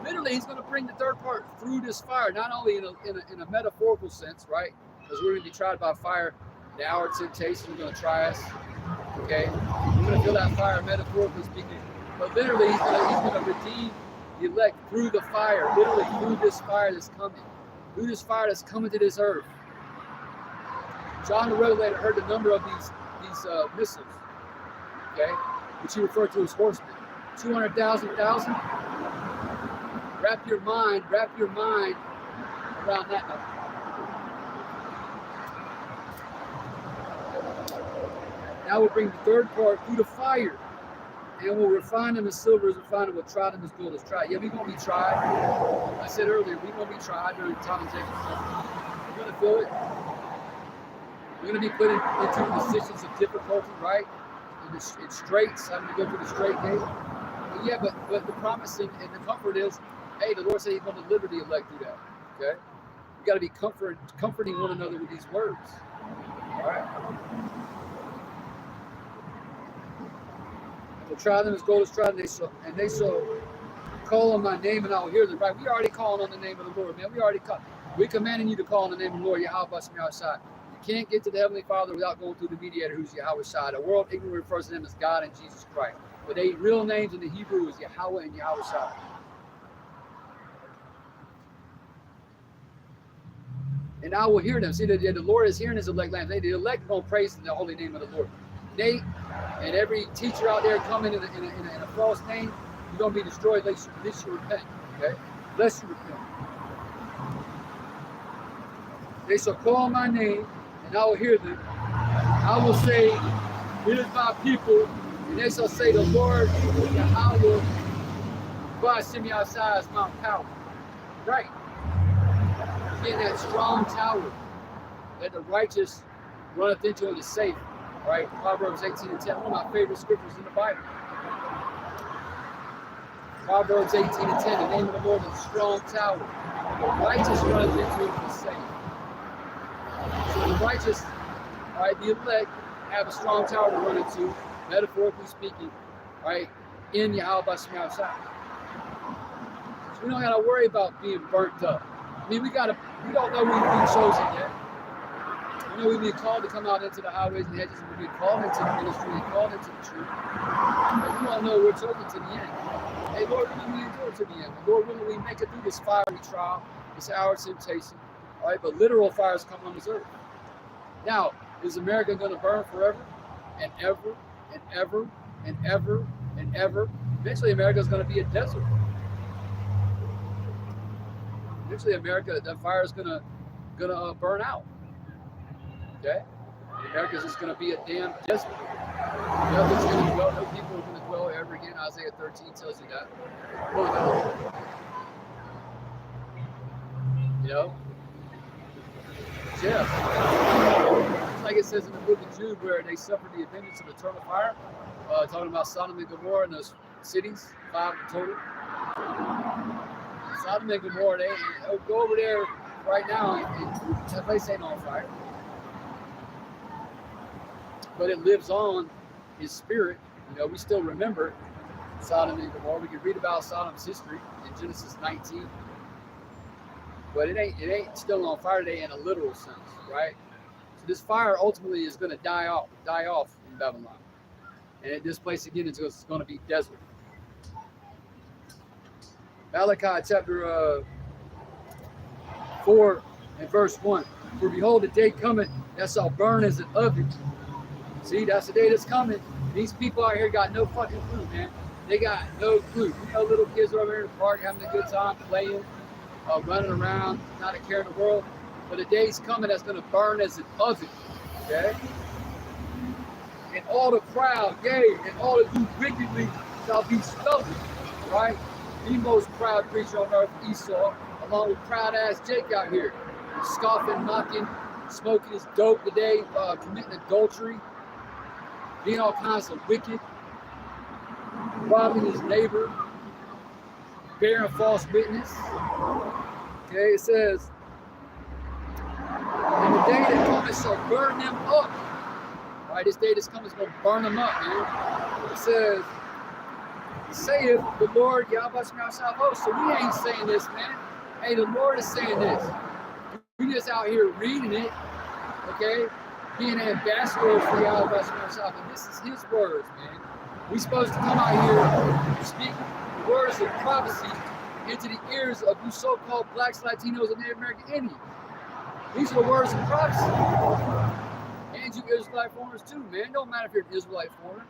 Literally, he's going to bring the third part through this fire, not only in a metaphorical sense, right? Because we're going to be tried by fire. The hour of temptation is going to try us. Okay? We're going to feel that fire metaphorically speaking. But literally, he's going to redeem the elect through the fire. Literally, through this fire that's coming. Through this fire that's coming to this earth. John the Revelator heard the number of these missiles. Okay? Which he referred to as horsemen. 200,000. Wrap your mind around that number. Now we'll bring the third part through the fire, and we'll refine them as silver is refined, and we'll try them as gold is tried. Yeah, we're going to be tried. I said earlier, we're going to be tried during the time of Jacob's trouble. We're going to feel it. We're going to be put into positions of difficulty, right? In straits, having to go through the straight gate. But yeah, but the promise and the comfort is, hey, the Lord said he's going to deliver the elect through that. Okay? We got to be comforting one another with these words. All right? We'll try them as gold is tried, and they shall call on my name, and I will hear them. Right? We already calling on the name of the Lord, man. We're commanding you to call on the name of the Lord, Yahweh outside. You can't get to the Heavenly Father without going through the mediator, who's Yahweh Shai. The world ignorantly refers to them as God and Jesus Christ. But their real names in the Hebrew is Yahweh and Yahweh Shai. And I will hear them. See, the Lord is hearing his elect lambs. The elect are going to praise the holy name of the Lord. Nate and every teacher out there coming in a false name, you're going to be destroyed unless you repent. Okay? Unless you repent. They shall call my name, and I will hear them. I will say, it is my people, and they shall say, the Lord, Yahweh, God send me outside as Mount Power. Right. Again, that strong tower that the righteous runneth into and is safe. Right? Proverbs 18 and 10, one of my favorite scriptures in the Bible. Proverbs 18 and 10, the name of the Lord is a strong tower. The righteous runneth into it and is safe. So the righteous, all right, the elect have a strong tower to run into, metaphorically speaking, right, in Yahweh Shai. So we don't got to worry about being burnt up. mean, we don't know we've been chosen yet. We know we've been called to come out into the highways and hedges, and we've been called into the ministry and called into the truth. But we don't know we're chosen to the end. Hey, Lord, when we endure to the end? Lord, when we make it through this fiery trial, this hour of temptation, all right? But literal fires come on this earth. Now, is America going to burn forever and ever and ever and ever and ever? Eventually, America is going to be a desert. Eventually, America, that fire is gonna burn out. Okay, America is just gonna be a damn desert. Nothing's gonna dwell. No people are gonna dwell ever again. Isaiah 13 tells you that. You know, yeah. Like it says in the book of Jude, where they suffered the vengeance of eternal fire. Talking about Sodom and Gomorrah and those cities, 5 in total. Sodom and Gomorrah, they go over there right now, and that place ain't on fire. But it lives on his spirit. You know, we still remember Sodom and Gomorrah. We can read about Sodom's history in Genesis 19. But it ain't still on fire today in a literal sense, right? So this fire ultimately is going to die off in Babylon. And at this place again, it's going to be desert. Malachi chapter 4 and verse 1. For behold, the day cometh that shall burn as an oven. See, that's the day that's coming. These people out here got no fucking clue, man. They got no clue. You know, little kids are over here in the park having a good time playing, running around, not a care in the world. But the day's coming that's going to burn as an oven. Okay? And all the proud, yea, and all that do wickedly shall be stubborn. Right? The most proud creature on earth, Esau, along with proud ass Jake out here, scoffing, mocking, smoking his dope today, committing adultery, being all kinds of wicked, robbing his neighbor, bearing false witness. Okay, it says, and the day that cometh shall burn them up. Right, this day that's coming is going to burn them up, man. It says, saith the Lord Yahweh Sabaoth. So we ain't saying this, man. Hey, the Lord is saying this. We just out here reading it, okay? Being ambassadors for Yahweh Sabaoth. And this is his words, man. We supposed to come out here and speak the words of prophecy into the ears of you so-called blacks, Latinos, and Native American Indians. These are the words of prophecy. And you Israelite foreigners too, man. It don't matter if you're an Israelite foreigner.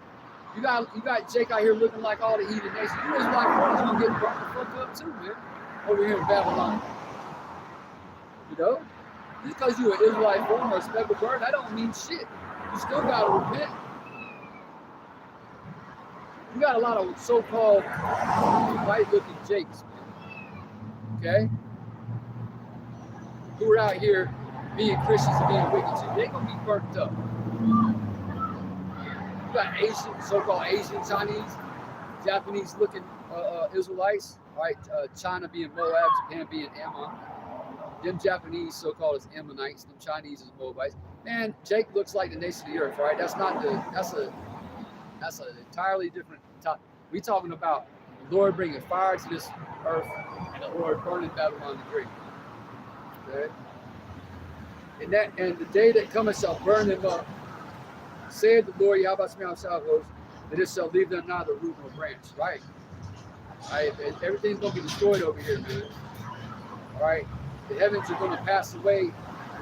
You got Jake out here looking like all the heathen nations. You Israelite foreigners gonna get burnt the fuck up too, man. Over here in Babylon. You know? Just because you're an Israelite foreigner or a speckled bird, that don't mean shit. You still gotta repent. You got a lot of so-called white-looking Jakes, man. Okay? Who are out here being Christians and being wicked too. They're gonna be burnt up. You got Asian, so-called Asian, Chinese, Japanese-looking Israelites, right? China being Moab, Japan being Ammon. Them Japanese, so-called as Ammonites. Them Chinese as Moabites. Man, Jake looks like the nation of the earth, right? That's an entirely different topic. We talking about the Lord bringing fire to this earth and the Lord burning Babylon the Great. Okay. And the day that cometh shall burn them up, said the Lord Yahweh Sabaoth, that it shall leave them neither root nor branch. Right? Right? Everything's gonna be destroyed over here, man. All right. The heavens are gonna pass away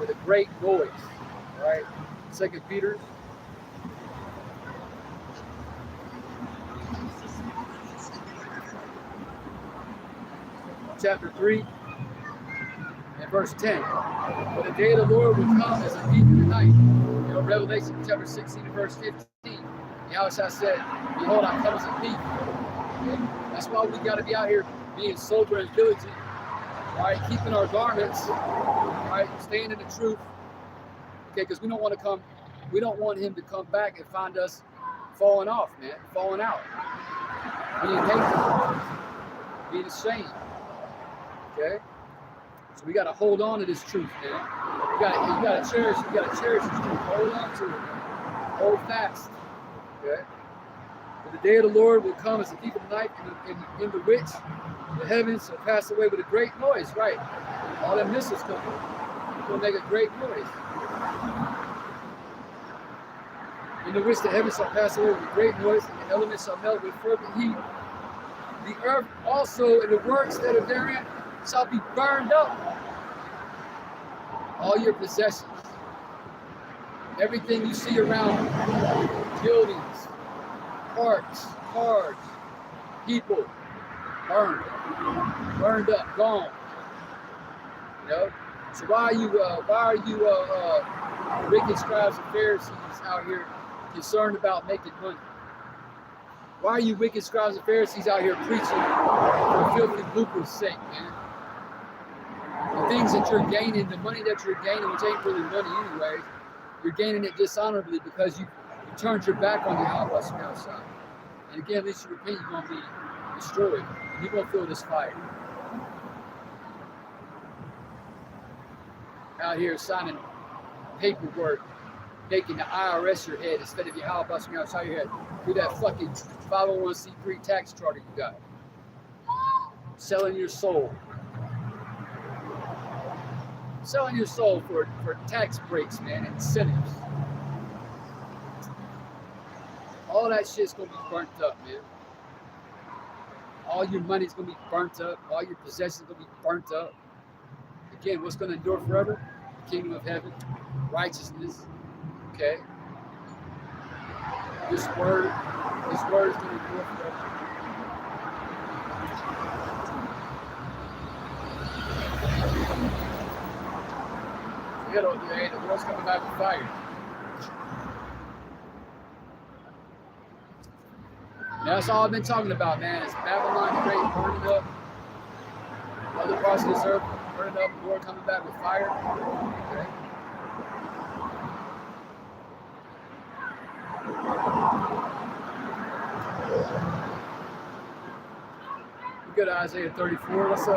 with a great noise. All right. 2 Peter. Chapter 3. And verse 10, but the day of the Lord will come as a thief in the night. You know, Revelation chapter 16 and verse 15. Yahweh said, behold, I come as a thief. Okay? That's why we got to be out here being sober and diligent, right? Keeping our garments, right? Staying in the truth. Okay, because we don't want him to come back and find us falling off, man, falling out. Being naked, being ashamed. Okay? So we got to hold on to this truth, man. You got to cherish this truth. Hold on to it, man. Hold fast. Okay? For the day of the Lord will come as a thief in the night, in the which the heavens shall pass away with a great noise, right? All them missiles coming. It's going to make a great noise. In which the heavens shall pass away with a great noise, and the elements shall melt with fervent heat. The earth also and the works that are therein shall be burned up. All your possessions, everything you see around you, buildings, parks, cars, people, burned up, gone. You know. So why are you wicked scribes and Pharisees out here concerned about making money? Why are you wicked scribes and Pharisees out here preaching for filthy lucre's sake, man? The things that you're gaining, the money that you're gaining, which ain't really money anyway, you're gaining it dishonorably because you turned your back on the Yahweh from outside. And again, at least you repent, you're going to be destroyed. And you're going to feel this fire. Out here signing paperwork, making the IRS your head instead of Yahweh from outside your head. With that fucking 501c3 tax charter you got. Selling your soul. Selling your soul for tax breaks, man, and incentives. All that shit's gonna be burnt up, man. All your money's gonna be burnt up. All your possessions gonna be burnt up. Again, what's gonna endure forever? The kingdom of heaven, righteousness. Okay. This word is gonna endure forever. You know, the world's coming back with fire. That's all I've been talking about, man. It's Babylon the Great burning up. Other parts of this earth burning up. The Lord coming back with fire. Okay. We go to Isaiah 34. Let's let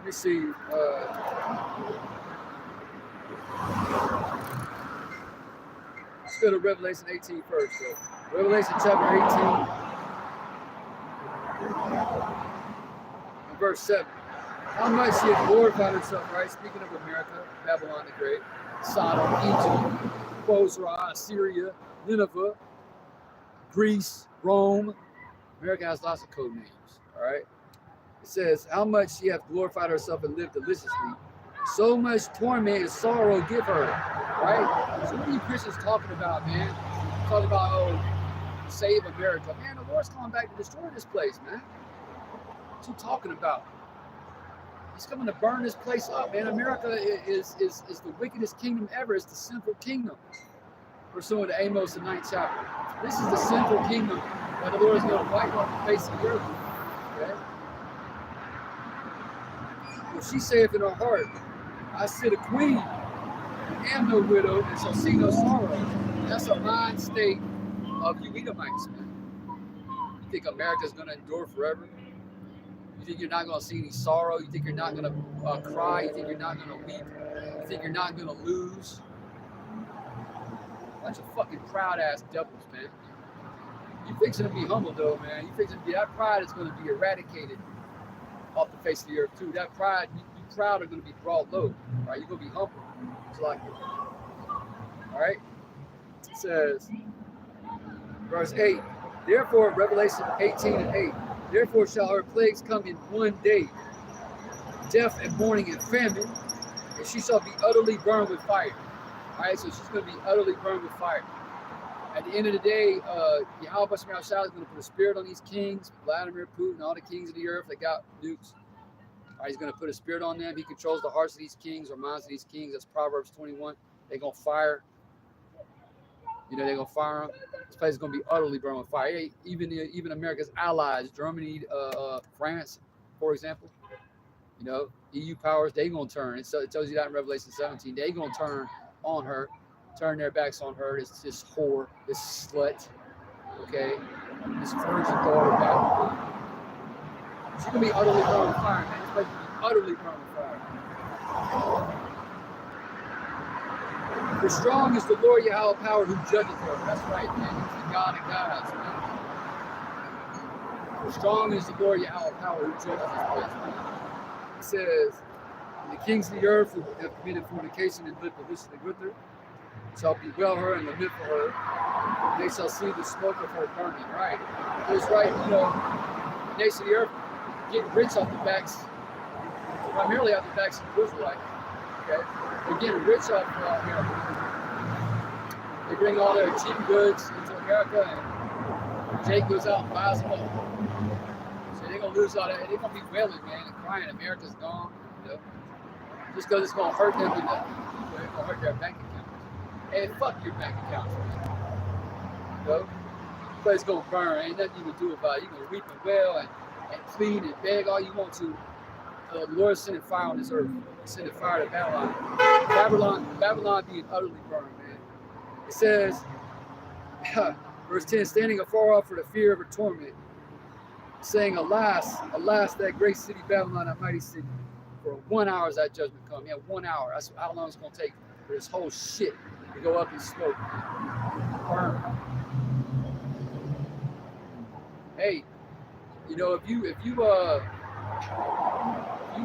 me see. Let's go to Revelation 18 first. So. Revelation chapter 18, and verse 7. How much she had glorified herself, right? Speaking of America, Babylon the Great, Sodom, Egypt, Bozrah, Assyria, Nineveh, Greece, Rome. America has lots of code names, all right? It says, how much she hath glorified herself and lived deliciously, so much torment and sorrow give her, right? So what are you Christians talking about, man? Talking about, oh, save America. Man, the Lord's coming back to destroy this place, man. What you talking about? He's coming to burn this place up, man. America is the wickedest kingdom ever. It's the sinful kingdom. Pursuant to Amos, the 9th chapter. This is the sinful kingdom that the Lord is going to wipe off the face of the earth. Okay? Well, she saith in her heart, I sit a queen, and am no widow, and shall see no sorrow. That's a mind state of you Edomites, man. You think America's going to endure forever? You think you're not going to see any sorrow? You think you're not going to cry? You think you're not going to weep? You think you're not going to lose? Bunch of fucking proud-ass devils, man. You fixing to be humble, though, man. You fixing to be, that pride is going to be eradicated off the face of the earth, too. That pride, you proud are going to be brought low, right? You're going to be humble. It's like it. All right? It says, verse 8, therefore, Revelation 18 and 8, therefore shall her plagues come in one day, death and mourning and famine, and she shall be utterly burned with fire. All right, so she's going to be utterly burned with fire. At the end of the day, Yahweh is going to put a spirit on these kings, Vladimir Putin, all the kings of the earth that got nukes. All right, he's going to put a spirit on them. He controls the hearts of these kings or minds of these kings. That's Proverbs 21. They're going to fire. You know, they're going to fire them. This place is going to be utterly burned with fire. Even America's allies, Germany, France, for example, you know, EU powers, they're going to turn. So it tells you that in Revelation 17. They're going to turn on her, turn their backs on her, this whore, this slut, okay, this virgin daughter Babylon. She's going to be utterly burned with fire, man. This place is going to be utterly burned with fire. For strong is the Lord Yahweh power who judgeth her. That's right, man. He's the God of gods, man. For strong is the Lord Yahweh power who judgeth this place, man. It says, and the kings of the earth who have committed fornication and lived deliciously with her shall bewail her and lament for her. They shall see the smoke of her burning. Right? It was right, the nation of the earth getting rich off the backs, primarily off the backs of the Israelites. Okay? They're getting rich off America. They bring all their cheap goods into America, and Jake goes out and buys them up. So they're gonna lose all that. They're gonna be wailing, man, and crying. America's gone, just because it's gonna hurt them. It's gonna hurt their bank accounts. Hey, fuck your bank accounts, man. But it's gonna burn. Ain't nothing you can do about it. You can weep and wail and plead and beg all you want to. The Lord is sending fire on this earth. He's sending fire to Babylon. Babylon being utterly burned, man. It says, verse 10, standing afar off for the fear of her torment, saying, alas, alas, that great city Babylon, that mighty city. For 1 hour is that judgment come. Yeah, 1 hour. That's how long it's going to take for this whole shit to go up in smoke. Burn. Hey, if you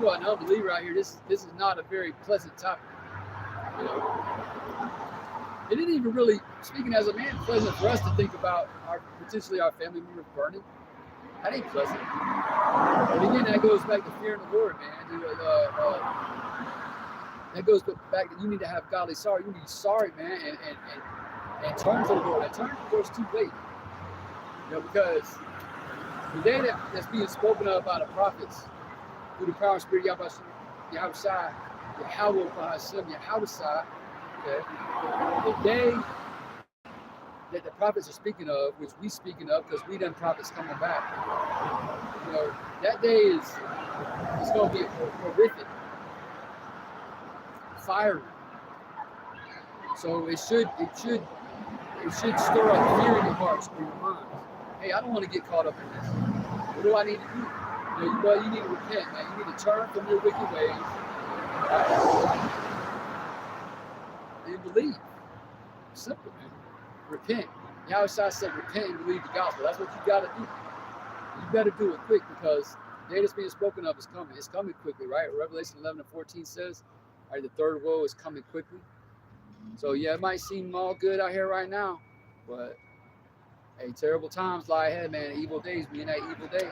are an unbeliever out here, this is not a very pleasant topic. It isn't even really, speaking as a man, pleasant for us to think about potentially our family members burning. That ain't pleasant. But again, that goes back to fearing the Lord, man. That goes back to you need to have godly sorrow. You need to be sorry, man, and turn to the Lord. And turn to the Lord is too late. Because the day that's being spoken of by the prophets through the power and spirit of Yahushua, Yahweh Bahashim, Yahushua, okay? The day that the prophets are speaking of, which we speaking of because we done prophets coming back, that day is going to be horrific, fiery. So it should stir up fear in your hearts or your minds. Hey, I don't want to get caught up in this. What do I need to do? You need to repent, man. You need to turn from your wicked ways and believe. Simple, man. Repent. Yahushua said repent and believe the gospel. That's what you got to do. You better do it quick because the day that's being spoken of is coming. It's coming quickly, right? Revelation 11:14 says, all right, the third woe is coming quickly. So, yeah, it might seem all good out here right now, but hey, terrible times lie ahead, man. Evil days, we in that evil day.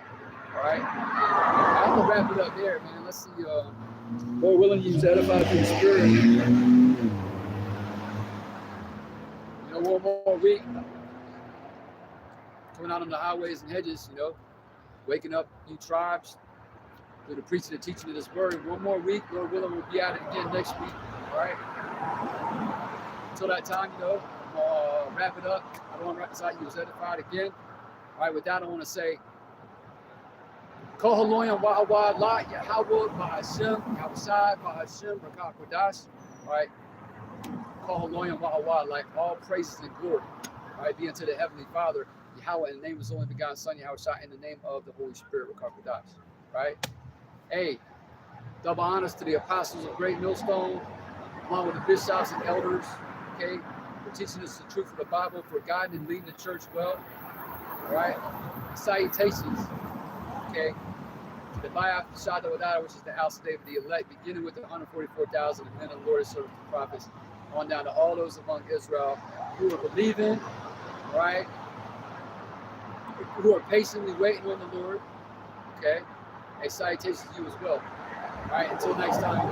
All right? I have to wrap it up there, man. Let's see. Lord willing, you edify through the Spirit. One more week. Going out on the highways and hedges, waking up new tribes through the preaching and teaching of this word. One more week. Lord willing, we'll be at it again next week. All right? Until that time, I'll wrap it up. I don't want to wrap this out. You was edified again. All right, with that, I want to say, Kohaloyam Wahawa La Yahweh Bahashim Yahushai Bahashim Rakah Kodash. All right. Kohaloyam Wahawa, like all praises and glory. All right, be unto the Heavenly Father, Yahweh, in the name of His only begotten Son, Yahushai, in the name of the Holy Spirit, Rakah Kodash. Right? Hey, double honors to the apostles of Great Millstone, along with the bishops and elders, okay, for teaching us the truth of the Bible, for guiding and leading the church well. All right? Salutations, okay, to the Bayat Shada Wadada, which is the house of David, the elect, beginning with the 144,000 and men of the Lord and servants and prophets, on down to all those among Israel who are believing, right? Who are patiently waiting on the Lord, okay? A salutation to you as well. All right, until next time,